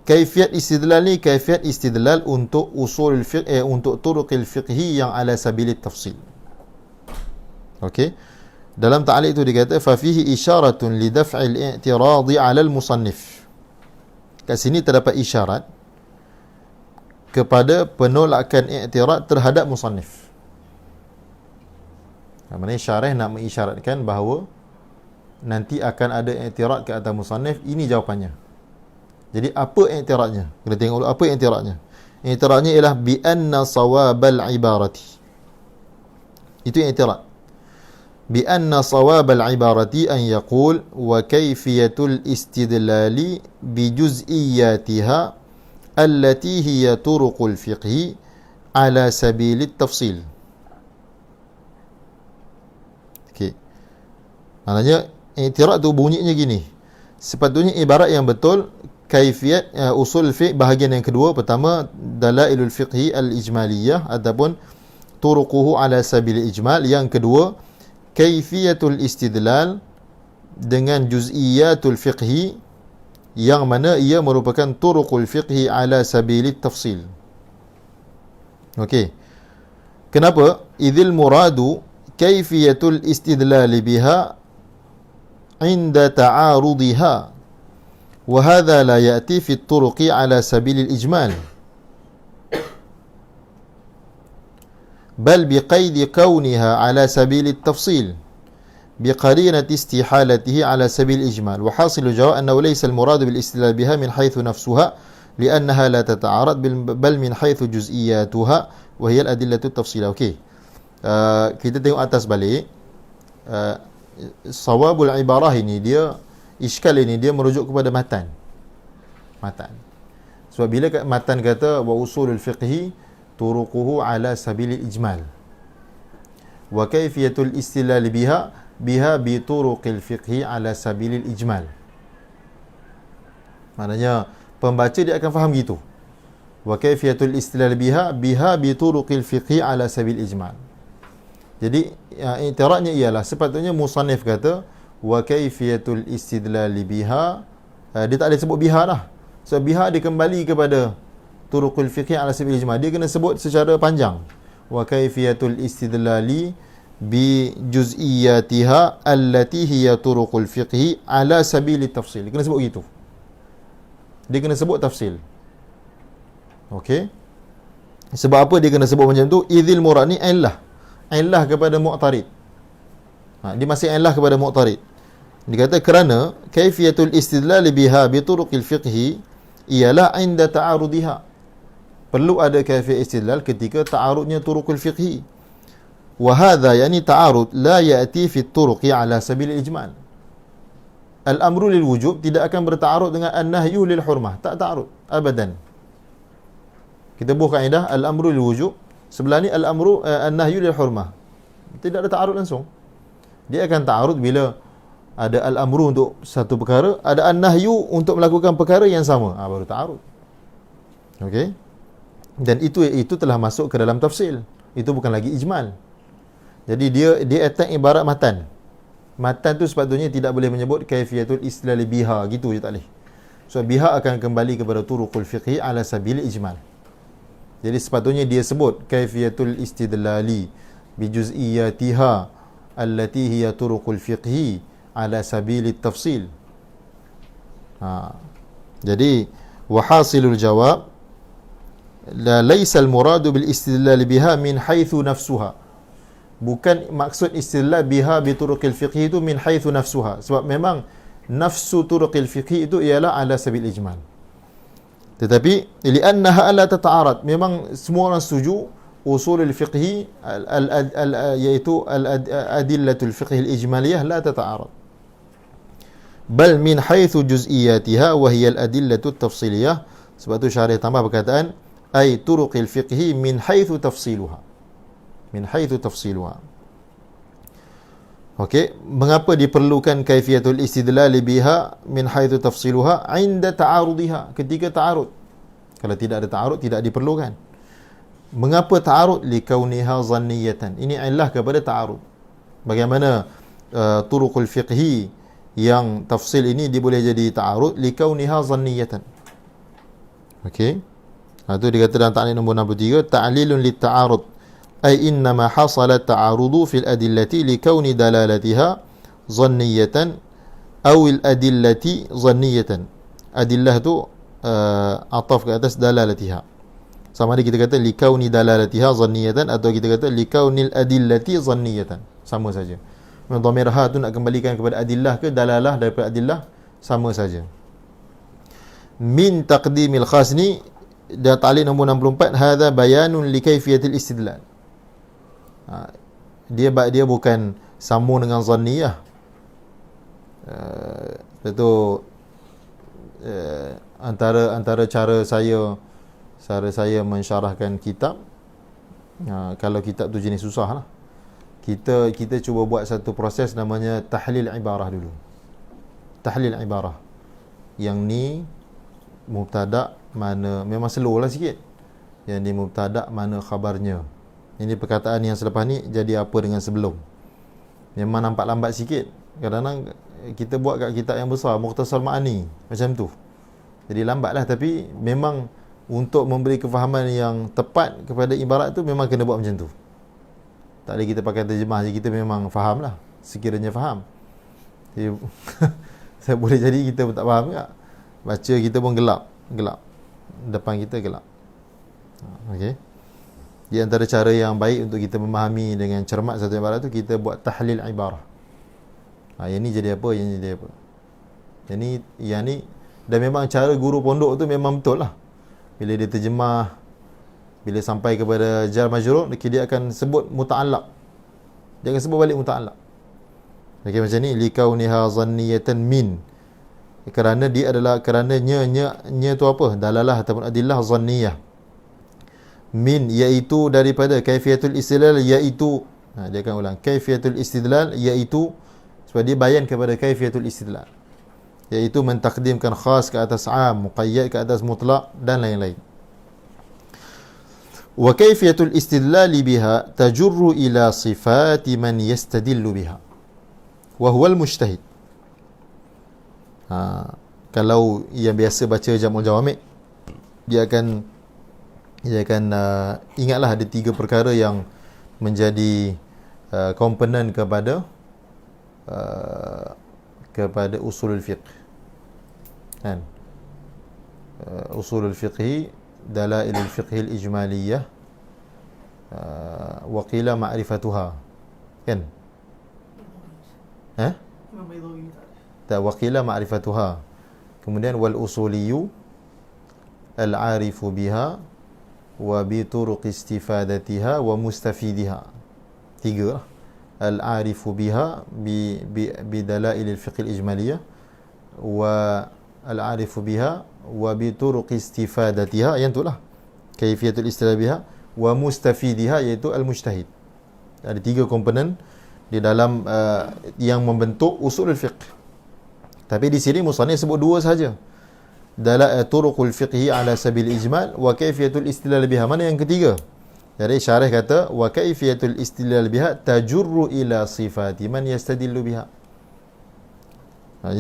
kaifiyat istidlal ni kaifiyat istidlal untuk usul fiqh, untuk turuqil fiqhi yang ala sabilit tafsil. Okey, dalam ta'liq itu dikata fa fihi isyaratun li daf'il i'tirad 'ala al-musannif. Kat sini terdapat isyarat kepada penolakan i'tirad terhadap musannif. Maksudnya syarah nak mengisyaratkan bahawa nanti akan ada i'tirad ke atas musannif. Ini jawapannya. Jadi apa i'tiradnya? Kita tengok dulu apa i'tiradnya. I'tiradnya ialah bi anna sawabal ibarati. Itu i'tirad. Bi anna sawabal ibarati an yaqul wa kayfiyatul istidlali bi juz'iyatiha allati hiya turuqul fiqhi ala sabilit tafsil. Okey. Maknanya i'tirad tu bunyinya gini. Sepatutnya ibarat yang betul kaifiyat usul fiqh bahagian yang kedua. Pertama, dalailul fiqhi al-ijmaliyah ataupun turuquhu ala sabilil ijmal. Yang kedua, kaifiyatul istidlal dengan juz'iyatul fiqhi yang mana ia merupakan turuqul fiqhi ala sabilit tafsil. Okey. Kenapa? Idzil muradu kaifiyatul istidlal biha inda ta'arudiha وهذا لا يأتي في الطرق على سبيل الإجمال بل بقيد كونها على سبيل التفصيل بقرينة استحالته على سبيل الإجمال وحاصل الجواب أنه ليس المراد بالاستدلال بها من حيث نفسها لأنها لا تتعارض بل من حيث جزئياتها وهي الأدلة التفصيلية. Okey. Kita tengok atas balik. Sawabul ibarah ini dia iskal ini dia merujuk kepada matan. Sebab bila matan kata wa usulul fiqhi turuquhu ala sabilil ijmal wa kaifiyatul istilal biha bi turuqil fiqhi ala sabilil ijmal. Maknanya pembaca dia akan faham gitu. Wa kaifiyatul istilal biha bi turuqil fiqhi ala sabilil ijmal. Jadi i'tiradnya ialah sepatutnya musannif kata wa kaifiyatul istidlal biha, dia tak boleh sebut biha dah. So biha dia kembali kepada turuqul fiqhi ala sabil ijmal. Dia kena sebut secara panjang. Wa kaifiyatul istidlali bi juz'iyatiha allati hiya turuqul fiqhi ala sabil tafsil. Dia kena sebut gitu. Dia kena sebut tafsil. Okey. Sebab apa dia kena sebut macam tu? Idzil murad ni illah. Illah kepada mu'tarid. Dia masih illah kepada mu'tarid. Dia kata kerana kaifiyatul istidlal biha bi turuqil fiqhi ialah inda ta'arudiha. Perlu ada kaifiyat istidlal ketika ta'arudnya turuqul fiqhi. Wa hadha yani ta'arud la ya'ti fi turuqi ala sabil ijmal. Al-amru lil wujub tidak akan berta'arud dengan an-nahyu lil hurmah. Tak ta'arud abadan. Kita buat kaedah al-amru lil wujub, sebelah ni al-amru an-nahyu lil hurmah. Tidak ada ta'arud langsung. Dia akan ta'arud bila ada al-amru untuk satu perkara, ada an-nahyu untuk melakukan perkara yang sama. Baru ta'arud. Okey. Dan itu telah masuk ke dalam tafsil. Itu bukan lagi ijmal. Jadi dia attack ibarat matan. Matan tu sepatutnya tidak boleh menyebut kaifiyatul istilal biha, gitu je tak boleh. So biha akan kembali kepada turuqul fiqhi ala sabil ijmal. Jadi sepatutnya dia sebut kaifiyatul istidlali bi juz'iyatiha allati hiya turuqul fiqhi ala sabilit tafsil. Jadi wahasilul jawab la laysa al muradu bil istidlal biha min haythu nafsuha. Bukan maksud istidlal biha bi turuqil fiqhi itu min haythu nafsuha. Sebab memang nafsu turuqil fiqhi itu ialah ala sabil ijmal. Tetapi li'annaha la tata'arad, memang semua orang setuju usulul fiqhi iaitu al-adillatul fiqhi al-ijmaliyah la tata'arad. Bal min haythu juz'iyatiha wa hiya al-adillatu at-tafsiliyah. Sebab tu syarih tambah perkataan ay turuqil fiqhi min haythu tafsiluha. Min haythu tafsiluha. Okey, mengapa diperlukan kaifiyatul istidlal biha min haythu tafsiluha inda ta'arudiha, ketika ta'arud. Kalau tidak ada ta'arud tidak diperlukan. Mengapa ta'arud? Likauniha zanniyatan. Ini illah kepada ta'arud. Bagaimana turuqul fiqhi yang tafsil ini dia boleh jadi ta'arud likauniha zanniyatan. Okey. Itu dikata dalam ta'lil nombor 63, ta'lilun lit ta'arud ay innama hasala ta'arudu fil adillati likauni dalalatiha zanniyatan awil adillati zanniyatan. Adillah tu ataf ke atas dalalatiha. Sama ada kita kata likauni dalalatiha zanniyatan atau kita kata likaunil adillati zanniyatan. Sama saja. Dhamir ha tu nak kembalikan kepada adillah ke dalalah daripada adillah, sama saja. Min taqdimil khas ni dah ta'liq nombor 64, hadza bayanun li kaifiyatil istidlal. Dia bukan sambung dengan zanniyah. Itu antara cara saya mensyarahkan kitab. Kalau kitab tu jenis susah lah. Kita cuba buat satu proses namanya tahlil ibarah dulu. Tahlil ibarah. Yang ni mubtada' mana, memang slow lah sikit. Yang ni mubtada' mana khabarnya. Ini perkataan yang selepas ni jadi apa dengan sebelum. Memang nampak lambat sikit. Kadang-kadang kita buat kat kitab yang besar, Mukhtasar Ma'ani, macam tu. Jadi lambat lah, tapi memang untuk memberi kefahaman yang tepat kepada ibarat tu memang kena buat macam tu. Tak boleh kita pakai terjemah je, kita memang faham lah, sekiranya faham. Jadi, saya boleh jadi kita pun tak faham tak? Baca kita pun gelap. Depan kita gelap. Okey. Di antara cara yang baik untuk kita memahami dengan cermat satu ibarat tu, kita buat tahlil ibarah. Yang ni jadi apa, yang ni jadi apa. Yang ni dan memang cara guru pondok tu memang betul lah. Bila dia terjemah, bila sampai kepada jar majrur, dia akan sebut muta'allaq. Dia akan sebut balik muta'allaq. Okey, macam ni, likauniha zanniyatan min. Kerana dia adalah, kerana nya tu apa? Dalalah ataupun adillah zanniyah. Min, iaitu daripada kaifiyatul istidlal, iaitu, dia akan ulang, kaifiyatul istidlal, iaitu, sebab dia bayan kepada kaifiyatul istidlal, iaitu mentakdimkan khas ke atas am, muqayyad ke atas mutlaq dan lain-lain. Wa kaifiyatul istidlal biha tajurru ila sifati man yastadillu biha wa huwa al-mujtahid. Kalau yang biasa baca Jam'ul Jawami', dia akan ingatlah ada 3 perkara yang menjadi komponen kepada usulul fiqh. Kan? Usulul fiqhi, dalailul fiqhi al-ijmaliyah, wa qila ma'rifatuha. Kan? Tak, wa qila ma'rifatuha. Kemudian wal usuliyu al-arifu biha wa bi turuq istifadatiha wa mustafidiha. 3 lah. Al-arifu biha bi dalailil fiqh al-ijmaliyah, wa al-arifu biha wa bi turuq istifadatiha, yang itulah kaifiyatul istidlal biha, wa mustafidiha, iaitu al-mujtahid. Ada 3 komponen di dalam yang membentuk usulul fiqh. Tapi di sini musannif sebut 2 saja. Turuqul fiqhi ala sabil ijmal wa kaifiyatul istidlal biha. Mana yang ketiga? Jadi syarah kata wa kaifiyatul istidlal biha tajurru ila sifati man yastadillu biha. 65,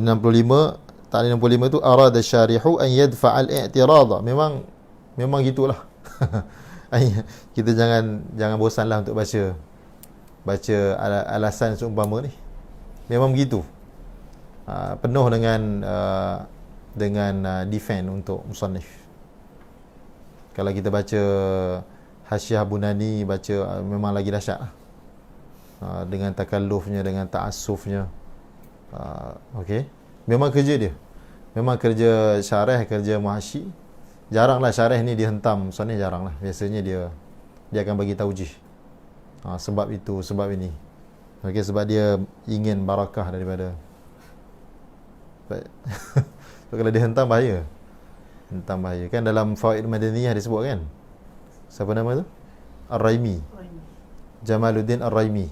ta'liq 65 tu arada syarihu an yadfa' al-i'tirada. Memang gitulah. Kita jangan bosanlah untuk baca alasan seumpama ni. Memang begitu. Penuh dengan defend untuk musannif. Kalau kita baca Hasyiah Bunani, baca memang lagi dahsyat lah. Dengan takallufnya, dengan ta'assufnya. Okey. Memang kerja dia. Memang kerja syarah, kerja muhasyi. Jaranglah syarah ni dihentam musannif, jaranglah. Biasanya dia akan bagi taujih. Sebab itu, sebab ini. Okey, sebab dia ingin barakah daripada so, kalau dia hentam bahaya. Hentam bahaya. Kan dalam Fawaid Madaniyah disebut kan? Siapa nama tu? Ar-Raimi. Jamaluddin Ar-Raimi.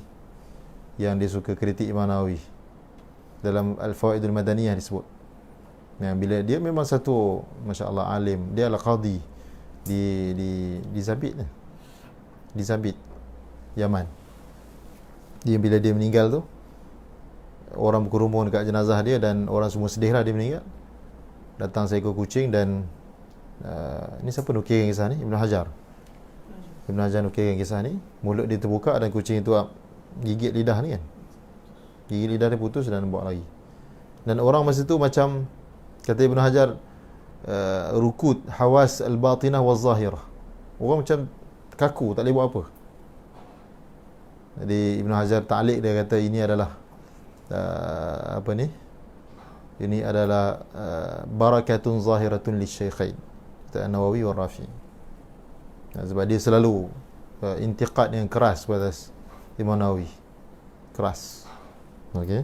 Yang dia suka kritik Imam Nawawi. Dalam Al-Fawaidul Madaniyah disebut. Bila dia memang satu, masya-Allah, alim. Dia adalah qadi di Zabit. Di Zabit, Yaman. Bila dia meninggal tu, orang berkerumun dekat jenazah dia dan orang semua sedih lah dia meninggal. Datang seekor kucing dan ni siapa nukilkan kisah ni? Ibn Hajar nukilkan kisah ni. Mulut dia terbuka dan kucing itu gigit lidah ni kan. Gigit lidah dia putus dan buat lagi. Dan orang masa tu macam, kata Ibn Hajar, rukut hawas al-batinah wa zahirah. orang macam kaku, tak boleh buat apa. Jadi Ibn Hajar ta'liq dia kata ini adalah ini adalah barakatun zahiratun lisyaykhain, kata Nawawi wa Rafi. Sebab dia selalu intiqad yang keras pada Imam Nawawi, keras. Okey,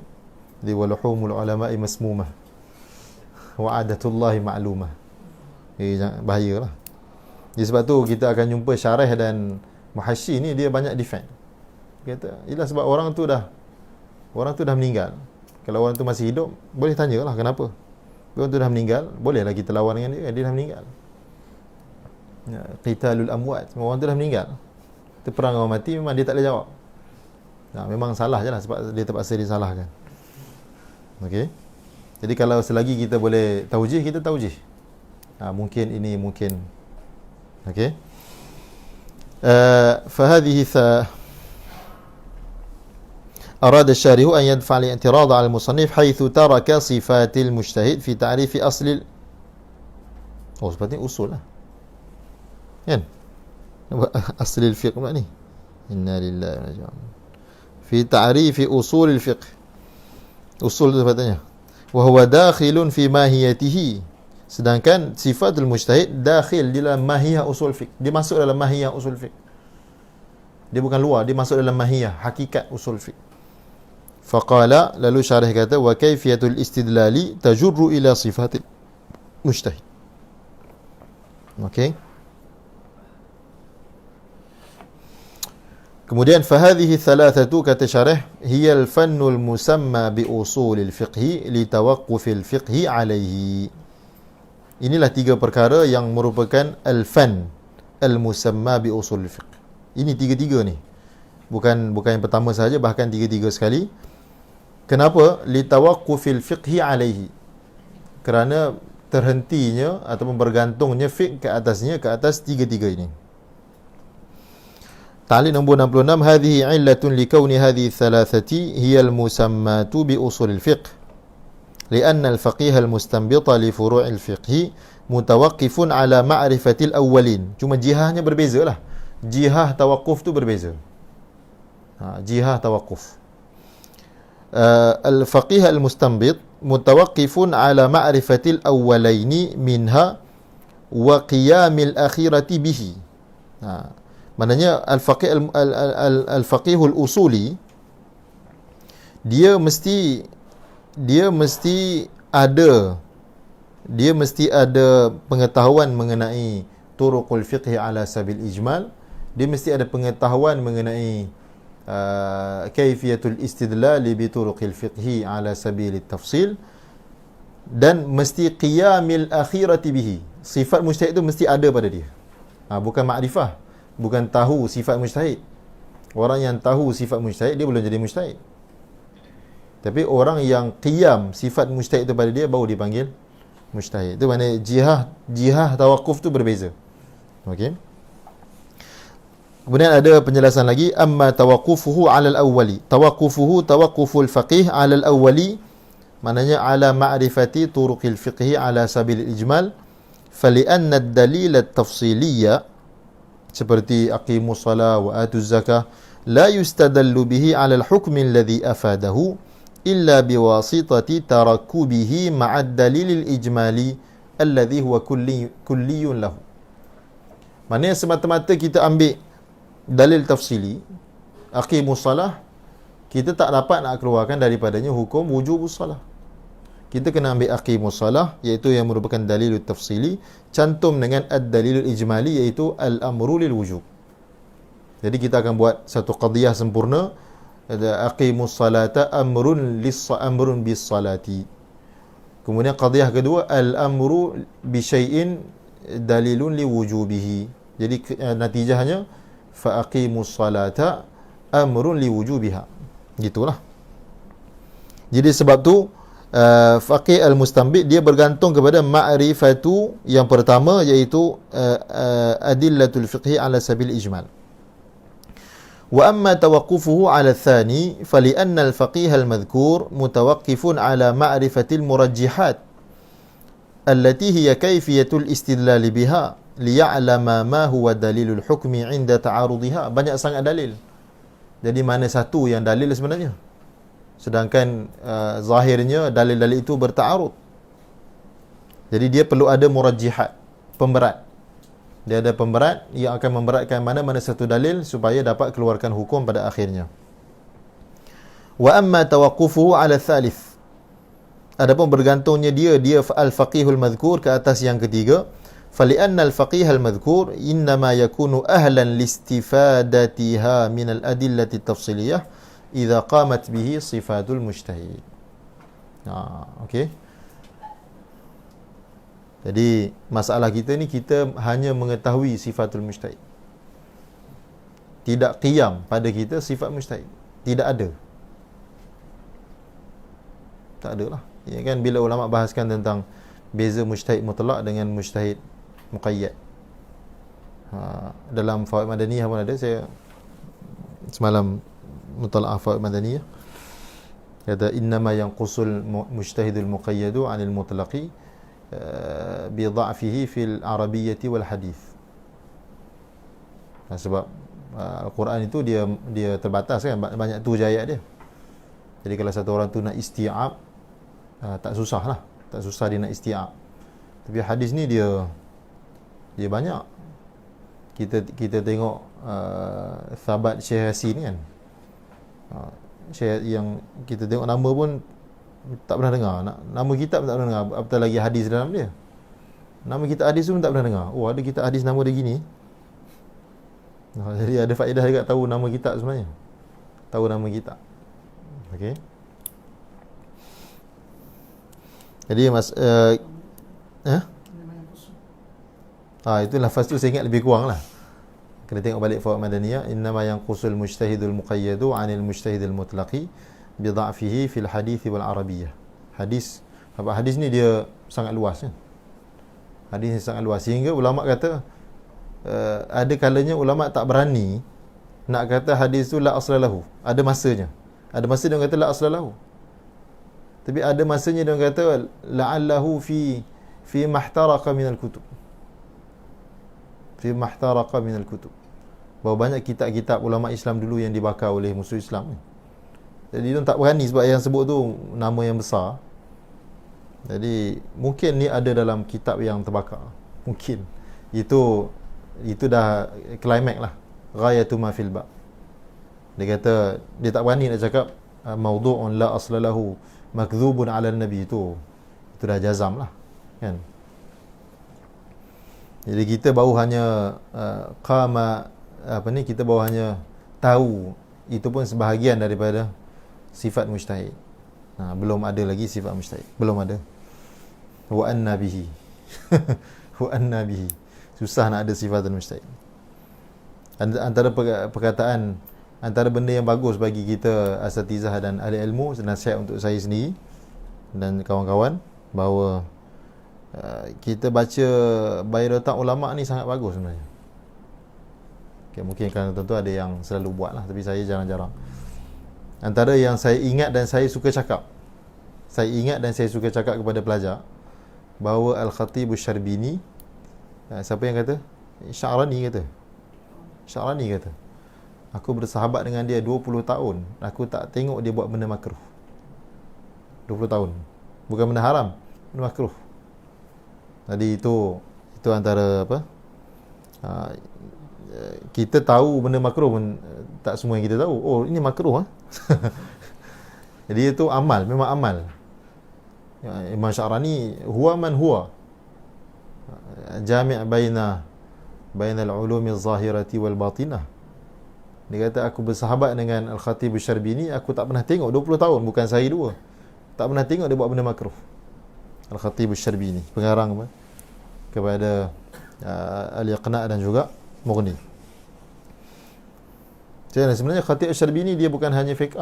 jadi waluhumul ulama'i masmumah wa adatullahi ma'lumah. Bahayalah. Jadi sebab tu kita akan jumpa Syarih dan Muhasyi ni dia banyak defend. Kata, ialah sebab orang tu dah meninggal. Kalau orang tu masih hidup, boleh tanyalah kenapa. Orang tu dah meninggal, bolehlah kita lawan dengan dia, dia dah meninggal. Qitalul amwat, orang tu dah meninggal. Kita perang orang mati, memang dia tak boleh jawab. Memang salah je lah sebab dia terpaksa disalahkan. Okey. Jadi kalau selagi kita boleh taujih, kita taujih. Mungkin ini, mungkin. Okey. فهذه أراد الشارح أن يدفع الاعتراض على المصنف حيث ترك صفات المجتهد في تعريف أصل seperti usul lah kan, أصل الفقه ni إنا لله ونجعل في تعريف أصول الفقه, usul tu sepatutnya, وهو داخل في ماهيته, sedangkan sifatul mujtahid dakhil di dalam mahiyah usul fiqh, dia masuk dalam mahiyah usul fiqh, dia bukan luar, dia masuk dalam mahiyah hakikat usul fiqh. Faqala, lalu syarih kata, wa kaifiyatul istidlali tajurru ila sifatil mujtahid. Okey. Kemudian fahadhihi thalathatu, kata syarih, hiya al-fannul musamma bi usulil fiqhi li tawaqqufil fiqhi alayhi. Inilah tiga perkara yang merupakan al-fan al-musamma bi usulil fiqh. Ini tiga-tiga ni. Bukan yang pertama saja, bahkan tiga-tiga sekali. Kenapa? Li tawaqqufil fiqhi alaihi. Kerana terhentinya ataupun bergantungnya fiqh ke atasnya, ke atas tiga-tiga ini. Ta'liq nombor 66, hadhihi illatun li kauni hadhihi thalathati hiya al-musammatu bi usulil fiqh. Lianna al-faqih al-mustanbita li furu'il fiqhi mutawaqqifun ala ma'rifatil awwalin. Cuma jihahnya berbezalah. Jihah tawakuf tu berbeza. Jihah tawakuf. Al-faqih al-mustanbit mutawaqqifun ala ma'rifatil awwalaini minha wa qiyamil akhirati bihi. Maknanya al-faqihul usuli dia mesti ada pengetahuan mengenai turuqul fiqh ala sabil ijmal. Dia mesti ada pengetahuan mengenai kaifiyatul istidlal bi turuqil fiqhi ala sabil tafsil, dan mesti qiyamil akhirati bihi. Sifat mujtahid itu mesti ada pada dia. Bukan makrifah, bukan tahu sifat mujtahid. Orang yang tahu sifat mujtahid, dia belum jadi mujtahid. Tapi orang yang qiyam sifat mujtahid itu pada dia, baru dipanggil mujtahid. Itu maknanya jihah tawakuf tu berbeza. Okey. Kemudian ada penjelasan lagi, amma tawaqqufuhu 'ala al-awwali. Tawaqquful faqih 'ala al-awwali, maknanya ala ma'rifati turuqil fiqhi 'ala sabil ijmal. Fali'anna ad-dalil at-tafsiliyya seperti aqimus shalah wa atuz zakah la yustadallu bihi 'ala al-hukm alladhi afadahu illa biwasitati tarakkubihi ma'a ad-dalil al-ijmali alladhi huwa kulliyun lahu. Maknanya semata-mata kita ambil dalil tafsili, aqimus salah, kita tak dapat nak keluarkan daripadanya hukum wujubus salah. Kita kena ambil aqimus salah, iaitu yang merupakan dalil tafsili, cantum dengan ad-dalil ijmali, iaitu al-amru lil wujub. Jadi kita akan buat satu qadiyah sempurna, ada aqimus salata amrun bis salati. Kemudian qadiyah kedua, al-amru bi syai'in dalilun li wujubihi. Jadi natijahnya fa aqimus salata amrun li wujubiha. Gitulah. Jadi sebab tu faqih al-mustanbit dia bergantung kepada ma'rifatu yang pertama, iaitu adillatul fiqhi ala sabil ijmal. Wa amma tawaqqufuhu ala al-thani fali'anna al-faqih al-madhkur mutawaqqifun ala ma'rifatil murajjihat allati hiya kayfiyatul istidlal biha liya'lama ma huwa dalilul hukmi 'inda ta'arudiha. Banyak sangat dalil. Jadi mana satu yang dalil sebenarnya? Sedangkan zahirnya dalil-dalil itu berta'arud. Jadi dia perlu ada murajjihat, pemberat. Dia ada pemberat yang akan memberatkan mana-mana satu dalil supaya dapat keluarkan hukum pada akhirnya. Wa amma tawaqqufuhu 'ala tsalits. Adapun bergantungnya dia al-faqihul madhkur ke atas yang ketiga, fali'anna al-faqih al-madhkur innama yakunu ahlan listifadatiha min al-adillati at-tafsiliyah idza qamat bihi sifatul mujtahid. Okey. Jadi masalah kita ni, kita hanya mengetahui sifatul mujtahid. Tidak qiyam pada kita sifat mujtahid. Tidak ada. Tak ada lah. Ya kan, bila ulama bahaskan tentang beza mujtahid mutlak dengan mujtahid muqayyad. Dalam Fawaid Madaniyah pun ada. Saya semalam mutalaah Fawaid Madaniyah. Kata innama yanqusul mujtahidul muqayyadu 'anil mutlaqi bi dha'fihi fil arabiyyati wal hadith. Sebab Al-Quran itu dia terbatas kan, banyak tu ayat dia. Jadi kalau satu orang tu nak isti'ab, tak susah lah, tak susah dia nak isti'ab. Tapi hadis ni dia banyak. Kita tengok Thabat Syekh Yasin kan, Syekh yang kita tengok nama pun tak pernah dengar, nama kitab tak pernah dengar, apatah lagi hadis dalam dia. Nama kitab hadis pun tak pernah dengar. Oh, ada kitab hadis nama dia gini. Jadi ada faedah juga tahu nama kitab sebenarnya. Tahu nama kitab. Okey. Jadi itu lafaz tu saya ingat lebih kurang lah. Kena tengok balik Fawaid Madaniyah. Innama yanqusul mujtahidul muqayyadu 'anil mujtahidil mutlaqi bi dha'fihi fil hadits wal arabiyyah. Hadis ni dia sangat luas kan. Hadis ni sangat luas sehingga ulama kata ada kalanya ulama tak berani nak kata hadis tu la aslalahu. Ada masanya. Ada masa dia kata la aslalahu. Tapi ada masanya dia kata la'allahu fi mahtaraqa minal kutub. Fi mahtaraqa minal kutub. Bahawa banyak kitab-kitab ulama Islam dulu yang dibakar oleh musuh Islam ni. Jadi dia tak berani sebab yang sebut tu nama yang besar. Jadi mungkin ni ada dalam kitab yang terbakar. Mungkin. Itu dah climax lah. Ghayatu ma fil bab. Dia kata dia tak berani nak cakap mawdu'un la aslalahu makdzubun 'ala nabi, itu dah jazam lah kan. Jadi kita baru hanya kita baru hanya tahu itu pun sebahagian daripada sifat mujtahid. Belum ada lagi sifat mujtahid, belum ada. Wa anna bihi wa anna bihi, susah nak ada sifat mujtahid. Antara perkataan, antara benda yang bagus bagi kita asatizah dan ahli ilmu, nasihat untuk saya sendiri dan kawan-kawan, bahawa kita baca Bayratan ulama ni sangat bagus sebenarnya. Mungkin kan tentu ada yang selalu buat lah, tapi saya jarang-jarang. Antara yang saya ingat dan saya suka cakap kepada pelajar, bahawa Al-Khatib Syarbini, siapa yang kata? Sya'rani kata, aku bersahabat dengan dia 20 tahun, aku tak tengok dia buat benda makruh. 20 tahun. Bukan benda haram, benda makruh. Jadi itu antara kita tahu benda makruh pun tak semua yang kita tahu. Oh, ini makruh Jadi itu amal, memang amal. Imam Sya'rani huwa man huwa jami' bainal ulumi az-zahirati wal batinah. Dia kata aku bersahabat dengan Al-Khatib Syarbini, aku tak pernah tengok 20 tahun, bukan saya dua, tak pernah tengok dia buat benda makruh. Al-Khatib Syarbini, pengarang kepada Al-Iqna' dan juga Mughni. Sebenarnya Khatib Syarbini dia bukan hanya fiqh,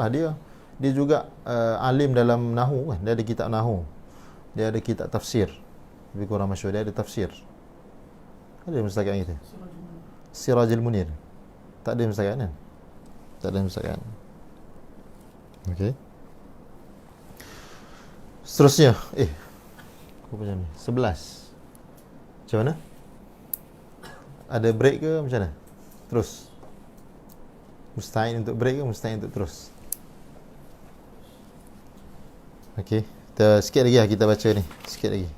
dia juga alim dalam nahwu kan. Dia ada kitab nahwu, dia ada kitab tafsir, lebih kurang masyhur, dia ada tafsir. Ada mustaqian kita Sirajul Munir. Tak ada mustaqian kan? Tak ada mustaqian. Okey. Seterusnya, apa macam ni? 11. Macam mana? ada break ke macam mana? Terus. Mustahil untuk break ke mustahil untuk terus? Okey, sikit lagi lah kita baca ni. Sikit lagi.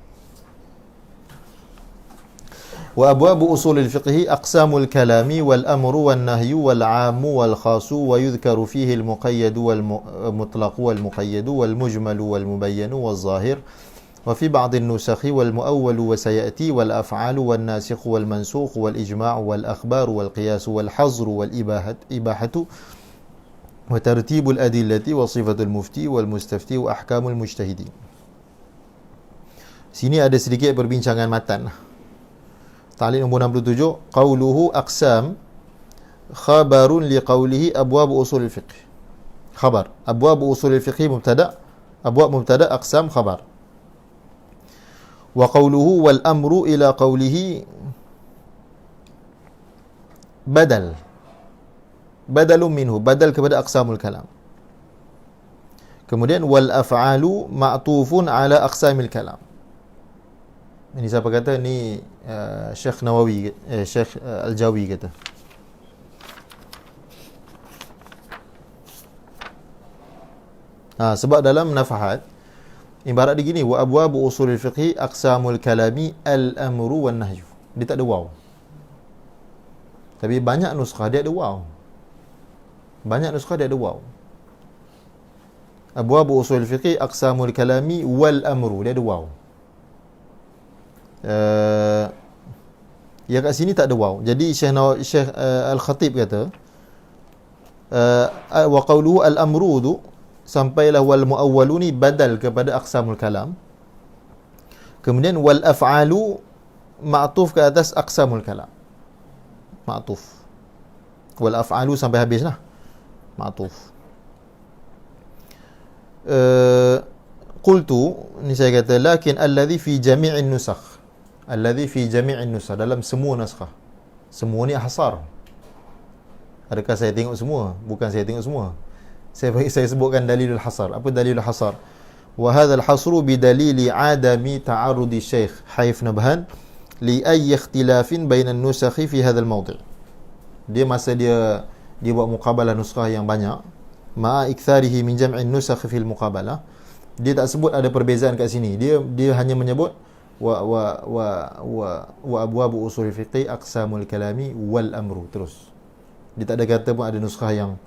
وأبواب أصول الفقه أقسام الكلام والأمر والنهي والعام والخاص ويذكر فيه المقيد والمطلق والمقيد والمجمل والمبين والظاهر وفي بعض النسخ والمؤول وسيأتي والأفعال والناسخ والمنسوخ والإجماع والأخبار والقياس والحظر والإباحة وترتيب الأدلة وصفة المفتي والمستفتي وأحكام المجتهدين. Sini ada sedikit perbincangan matan. Ta'liq nombor 67, qauluhu aqsam khabarun liqaulihi abwab usul al-fiqh. Khabar. Abwab usul al-fiqh mubtada', abwab mubtada' aqsam khabar. Wa qauluhu wal amru ila qaulihi badal. Badalun minhu, badal kepada aqsamul kalam. Kemudian wal af'alu ma'tufun ala aqsamil kalam. Ini siapa kata? Ni Syekh Nawawi, Syekh Al-Jawi kata. Sebab dalam nafahat ibarat dia gini, wa abwabu usulil fiqhi aqsamul kalami al-amru wan nahyu. Dia tak ada waw. Tapi banyak nuskah dia ada waw. Banyak nuskah dia ada waw. Abwabu usulil fiqhi aqsamul kalami wal amru, dia ada waw. Ya kat sini tak ada waw. Jadi Syekh Al-Khatib kata wa qawluhu al-amru tu sampailah wal muawwalu ni badal kepada aqsamul kalam. Kemudian wal af'alu ma'tuf ke atas aqsamul kalam. Ma'tuf. Wal af'alu sampai habislah. Ma'tuf. Qultu, ni saya kata, lakin alladhi fi jami'in nusakh. Alladhi fi jami'in nusakh, dalam semua naskah. Semua ni hasar. Adakah saya tengok semua? Bukan saya tengok semua. Saya sebutkan dalilul hasar. Apa dalilul hasar? Wa hadzal hasru bi dalili adami ta'arrudi Syekh Haif Nabhan li ayyi ikhtilafin bainan nusakhi fi hadzal mawdi'. Dia masa dia buat muqabalah nuskah yang banyak, ma'a iktharihi min jam'in nusakh fil muqabalah, dia tak sebut ada perbezaan kat sini. Dia hanya menyebut wa abwabu usul fiqh aqsamul kalami wal amru terus. Dia tak ada kata pun ada nuskah yang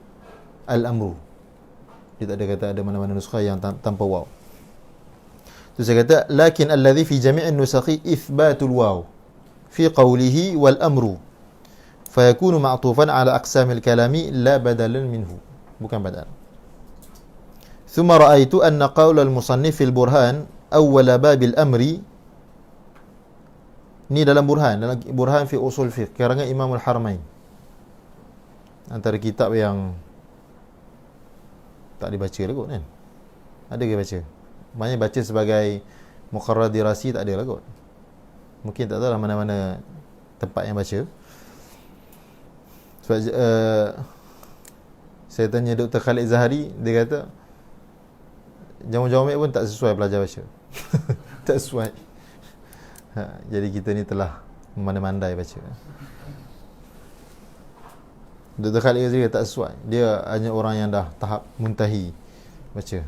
al-amru. Dia tak ada kata ada mana-mana nuskah yang tanpa waw. Tu saya kata lakin alladhi fi jami'in nusakhi ithbatul waw fi qawlihi wal amru fayakunu ma'tufan ala aqsamil kalami la badalan minhu. Bukan badal. Thumma ra'aitu anna qawla al-musannif fil burhan awwala babil amri. Ni dalam burhan fi usul fiqh karangan Imam Al-Haramain. Antara kitab yang tak dibaca lah kot kan. Ada ke baca? Maknanya baca sebagai muqarrar dirasi tak ada lah kot. Mungkin tak tahu lah mana-mana tempat yang baca. Sebab saya tanya Dr. Khalid Zahari, dia kata jamu-jamu pun tak sesuai belajar baca. Tak sesuai. Jadi kita ni telah memandai-mandai baca. Dr. Khalid juga tak sesuai. Dia hanya orang yang dah tahap muntahi baca.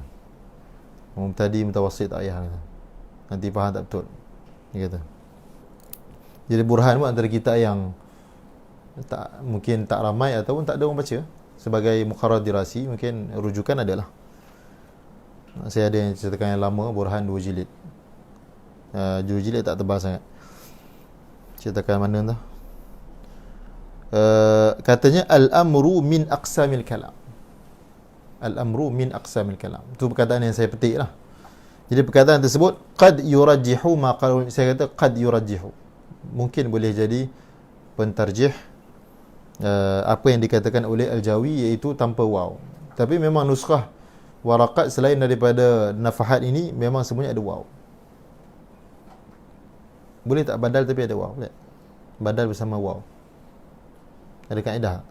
Mubtadi, mutawassit tak payah. Nanti faham tak betul. Dia kata. Jadi burhan pun antara kita yang mungkin tak ramai ataupun tak ada orang baca. Sebagai muqarrar dirasi mungkin rujukan adalah. Saya ada yang ceritakan yang lama, burhan 2 jilid. 2 jilid tak tebal sangat. Ceritakan mana entah. Katanya al-amru min aqsamil kalam. Al-amru min aqsamil kalam. Itu perkataan yang saya petik lah. Jadi perkataan tersebut qad yurajjihu ma qalu, saya kata qad yurajjihu. Mungkin boleh jadi pentarjih apa yang dikatakan oleh Al-Jawi, iaitu tanpa waw. Tapi memang nuskah waraqat selain daripada nafahat ini memang semuanya ada waw. Boleh tak badal tapi ada waw? Boleh. Badal bersama waw. Ada kaedah.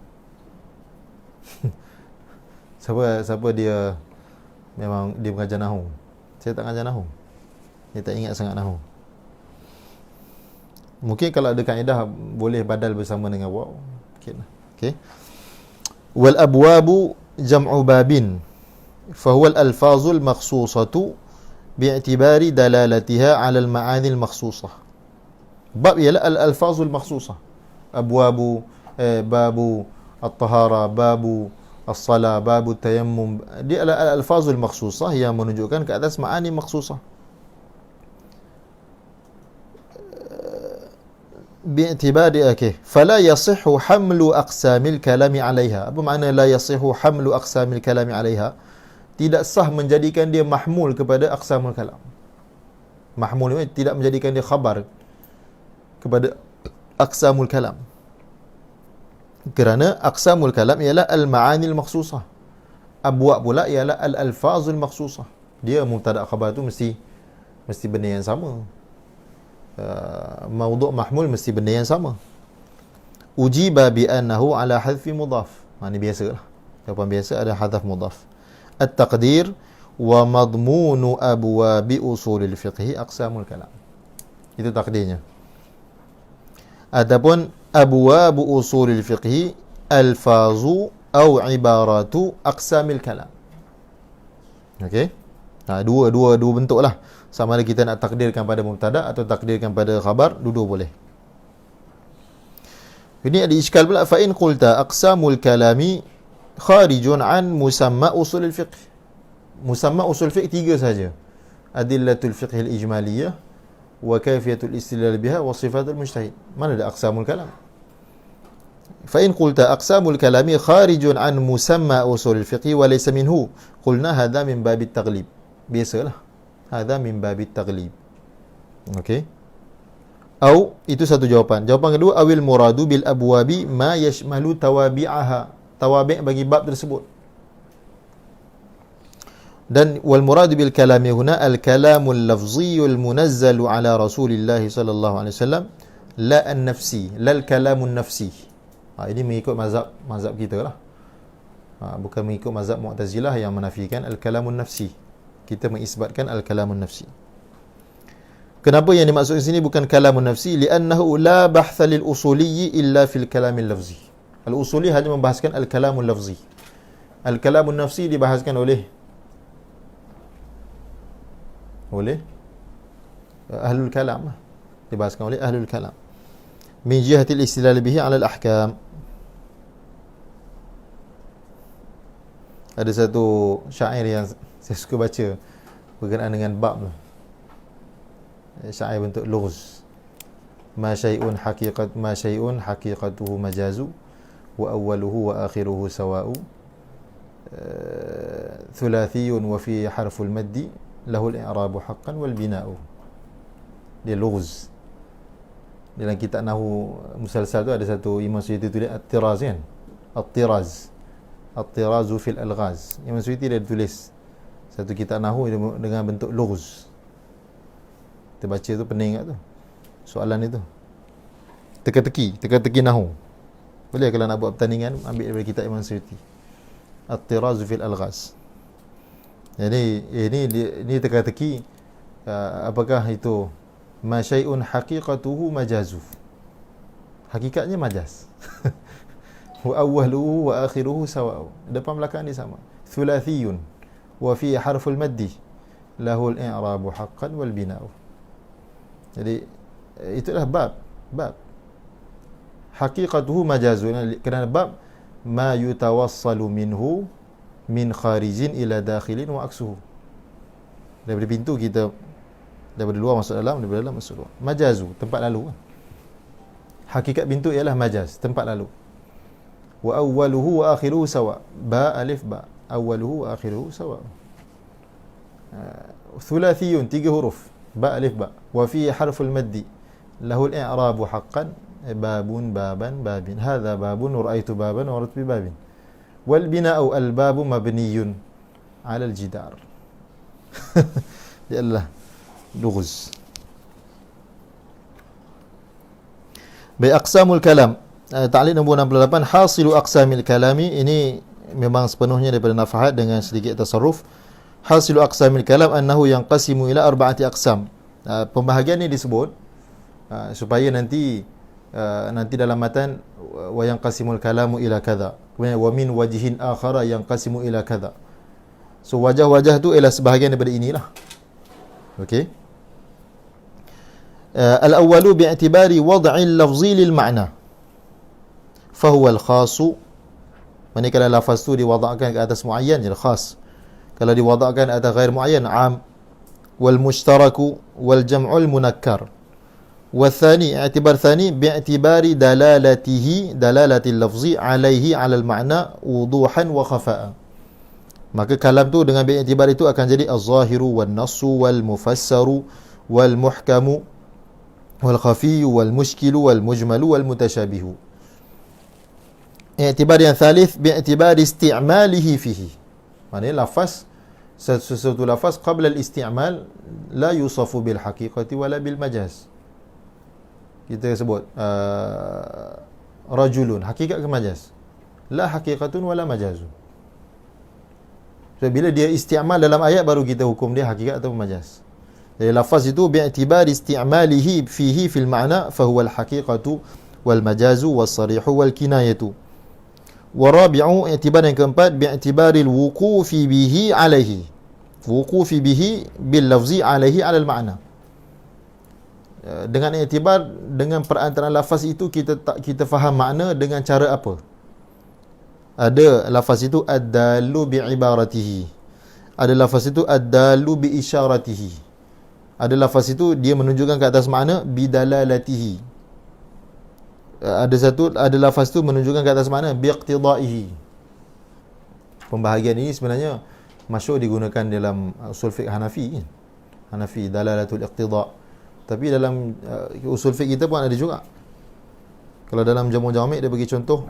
Siapa dia memang dia mengajar nahwu. Saya tak mengajar nahwu. Dia tak ingat sangat nahwu. Mungkin kalau ada kaedah boleh badal bersama dengan waw. Okey. Wal abwabu jam'u babin. Fahuwa al-alfazul makhsusatu bi'tibari dalalatiha 'ala al-ma'ani al-makhsusah. Bab ialah al-alfazul makhsusah. Abwabu, babu at-tahara, babu as-salah, babu tayammum. Dia adalah al-alfazul makhsusah yang menunjukkan ke atas ma'ani makhsusah. Bi'tibari fala yasihhu hamlu aqsamil kalami 'alayha. Apa makna la yasihhu hamlu aqsamil kalami 'alayha? Tidak sah menjadikan dia mahmul kepada aqsamul kalam. Mahmul ini tidak menjadikan dia khabar kepada aqsamul kalam. Kerana aqsamul kalam ialah al-ma'anil makhsusah. Abwab pula ialah al-alfazul makhsusah. Dia mubtada' khabar tu mesti benda yang sama. Mawdu' mahmul mesti benda yang sama. Ujiba bi annahu ala hadfi mudhaf. Ini biasalah. Jawapan biasa ada hadaf mudhaf. At-taqdir wa madmunu abwabi usulil fiqhi aqsamul kalam. Itu takdirnya. Adapun abwabu usulil fiqhi alfazu au ibaratu aqsamil kalam. Okey? Dua bentuk lah. Sama ada kita nak takdirkan pada mubtada atau takdirkan pada khabar, dua boleh. Ini ada iskal pula, fa in qulta aqsamul kalami kharijun an musamma usul al-fiqh. Musamma usul fiqh tiga saja. Adillatul fiqh al-ijmaliyah wa kayfiyatul istilal biha wa sifatul mujtahid. Mana ada aqsamul kalam? Fa in qulta aqsamul kalami kharijun an musamma usul al-fiqh wa laysa minhu, qulna hadha min babit taghlib. Biasalah. Hadha min babit taghlib. Okey. Au, itu satu jawapan. Jawapan kedua, awil muradu bil abwabi ma yashmalu tawabi'aha. Tawabi' bagi bab tersebut. Dan wal muradu bil kalami huna al kalamul lafziyul munazzalu ala Rasulillah sallallahu alaihi wasallam la an nafsi, la al kalamun nafsi. Ini mengikut mazhab kita lah. Bukan mengikut mazhab Mu'tazilah yang menafikan al kalamun nafsi. Kita mengisbatkan al-kalamun nafsi. Kenapa yang dimaksud di sini bukan kalamun nafsi? Li'annahu la bahtha lil usuliyyi illa fil kalamil lafzi. Al-usuli hanya membahaskan al-kalamun lafzi. Al-kalamun nafsi dibahaskan oleh ahlul kalam. Dibahaskan oleh ahlul kalam. Min jihatil istilal bihi 'ala al-ahkam. Ada satu syair yang saya suka baca berkenaan dengan bab tu. Syair bentuk lugz. Ma syai'un haqiqatuhu majazu wa awwaluhu wa akhiruhu sawa'u. Thulathiyun wa fi harful maddi lahu al-i'rabu haqqan wal bina'u. Dia lugz. Dalam kitab nahwu musalsal tu ada satu Imam Suyuti tulis at-tiraz kan? At-tirazu fil alghaz. Imam Suyuti dia tulis satu kitab nahwu dengan bentuk lugz. Kita baca tu pening kat tu. Soalan itu. Teka-teki nahwu. Boleh kalau nak buat pertandingan ambil daripada kitab Imam Suyuti. At-tirazu fil alghaz. Jadi ini teka-teki apakah itu ma syai'un haqiqatuhu majazu. Hakikatnya majaz. Wa awwaluhu wa akhiruhu sawa'u. Depan belakang dia sama. Thulathiyun wa fi harful maddi lahu al-i'rabu haqqan wal bina'u. Jadi itulah bab haqiqatuhu majazun, kerana bab ma yutawassalu minhu min kharijin ila dakhilin wa aksuhu. Daripada pintu kita, daripada luar masuk dalam, daripada dalam masuk luar. Majazu, tempat lalu. Hakikat pintu ialah majaz, tempat lalu. Wa awwaluhu wa akhiruhu sawa. Ba alif ba. Awwaluhu wa akhiruhu sawa. Thulathiyun, 3 huruf. Ba alif ba. Wa fi harful maddi lahu al-i'rabu haqqan. Babun baban babin. Hadha babun ra'aitu baban wa ratbi babin. Wal bina'u al-babu mabniyun 'ala al-jidar. Ya Allah, lugz. Bi aqsamul kalam. Ta'liq nombor 68, hasilu aqsamil kalami. Ini memang sepenuhnya daripada nafahat dengan sedikit tasarruf. Hasilu aqsamil kalam annahu yanqasimu ila arba'ati aqsam. Pembahagian ini disebut supaya nanti dalam matan wa yanqasimul kalamu ila kadza, kemudian wa min wajhin akhara yanqasimu ila kadza. So wajah-wajah tu ialah sebahagian daripada inilah. Okey. Al-awwalu bi'tibari wad'il lafzi lil ma'na fa huwa al-khasu. Maksudnya kalau lafaz tu diwadakkan ke atas muayyan jadi khas, kalau diwadakkan atas ghair muayyan am. Wal mushtaraku wal jam'ul munakkar. والثاني اعتبار ثاني باعتبار دلالة اللفظ عليه على المعنى وضوحا وخفاء. Maka kalam tu dengan bi'tibar itu akan jadi az-zahiru wan nassu wal mufassaru wal muhkamu wal khafiyyu wal mushkilu wal mujmalu wal mutashabihu. I'tibar yang thalith bi'tibar isti'malihi fihi. Maknanya lafaz, sesuatu lafaz qabla al-isti'mal la yusafu bil haqiqati wala bil majaz. Kita sebut rajulun, hakikat ke majaz? La haqiqatun wala majazun. So, bila dia isti'mal dalam ayat baru kita hukum dia hakikat atau majaz. Jadi lafaz itu bi'tibar isti'malihi fihi fil ma'na fa huwa al-haqiqatu wal majazu was sarihu wal kinayatu. Wa rabi'u i'tibar yang keempat bi'tibaril wuqufi bihi alaihi. Wuqufi bihi bil lafzi alaihi ala al-ma'na. Dengan iktibar, dengan perantaraan lafaz itu kita faham makna dengan cara apa. Ada lafaz itu ad-dalu bi'ibaratihi, ada lafaz itu ad-dalu bi'isyaratihi, ada lafaz itu dia menunjukkan ke atas makna bidalalatihi, ada lafaz itu menunjukkan ke atas makna biiqtidaihi. Pembahagian ini sebenarnya masyhur digunakan dalam usul fiqh Hanafi kan? Hanafi dalalatul iqtida'. Tapi dalam usul fiqh kita pun ada juga. Kalau dalam Jamu' Jami' dia bagi contoh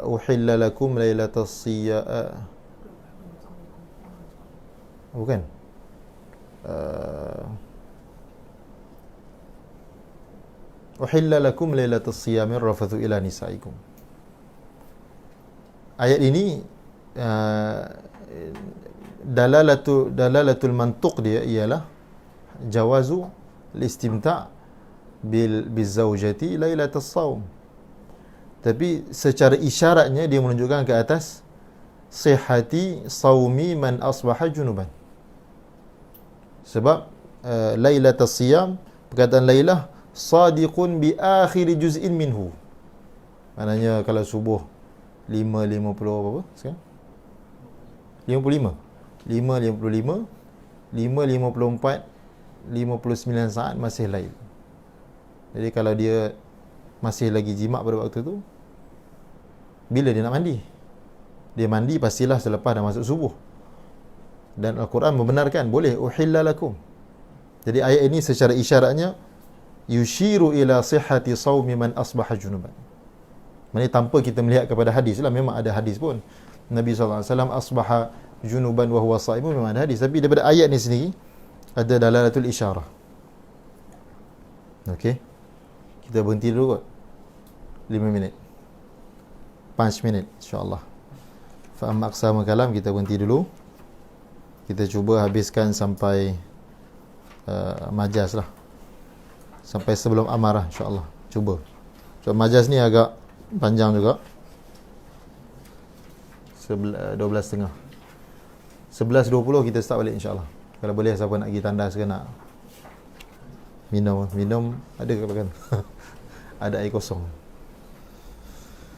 uhilla lakum lailatas siyam, bukan, uhilla lakum lailatas siyam rafathu ila nisaikum. Ayat ini dalalatul mantuq dia ialah jawazu al-istimta' bizawjati lailatas saum. Tapi secara isyaratnya dia menunjukkan ke atas sihhati saumi man asbaha junuban. Sebab lailatas siyam, perkataan lailah sadiqun bi akhir juz'in minhu. Maknanya kalau subuh 5.50 apa sekarang? 55. 5.55, 5.54, 59 saat masih lail. Jadi kalau dia masih lagi jima' pada waktu tu, bila dia nak mandi? Dia mandi pastilah selepas dah masuk subuh. Dan Al-Quran membenarkan boleh uhilla lakum. Jadi ayat ini secara isyaratnya yushiru ila sihhati saumi man asbaha junuban. Maksudnya tanpa kita melihat kepada hadis lah, memang ada hadis pun. Nabi SAW asbaha junuban wa huwa sa'imun, memang ada hadis. Tapi daripada ayat ni sendiri ada dalalatul isyarah. Okey. Kita berhenti dulu kot. 5 minit. 5 minit insya-Allah. Fa amma aqsamul kalam kita berhenti dulu. Kita cuba habiskan sampai majaz lah. Sampai sebelum amarah insya-Allah. Cuba. So majaz ni agak panjang juga. 12.30. 11.20 kita start balik insya-Allah. Kalau boleh siapa nak pergi tandas ke nak minum ada ke belakang? Ada air kosong.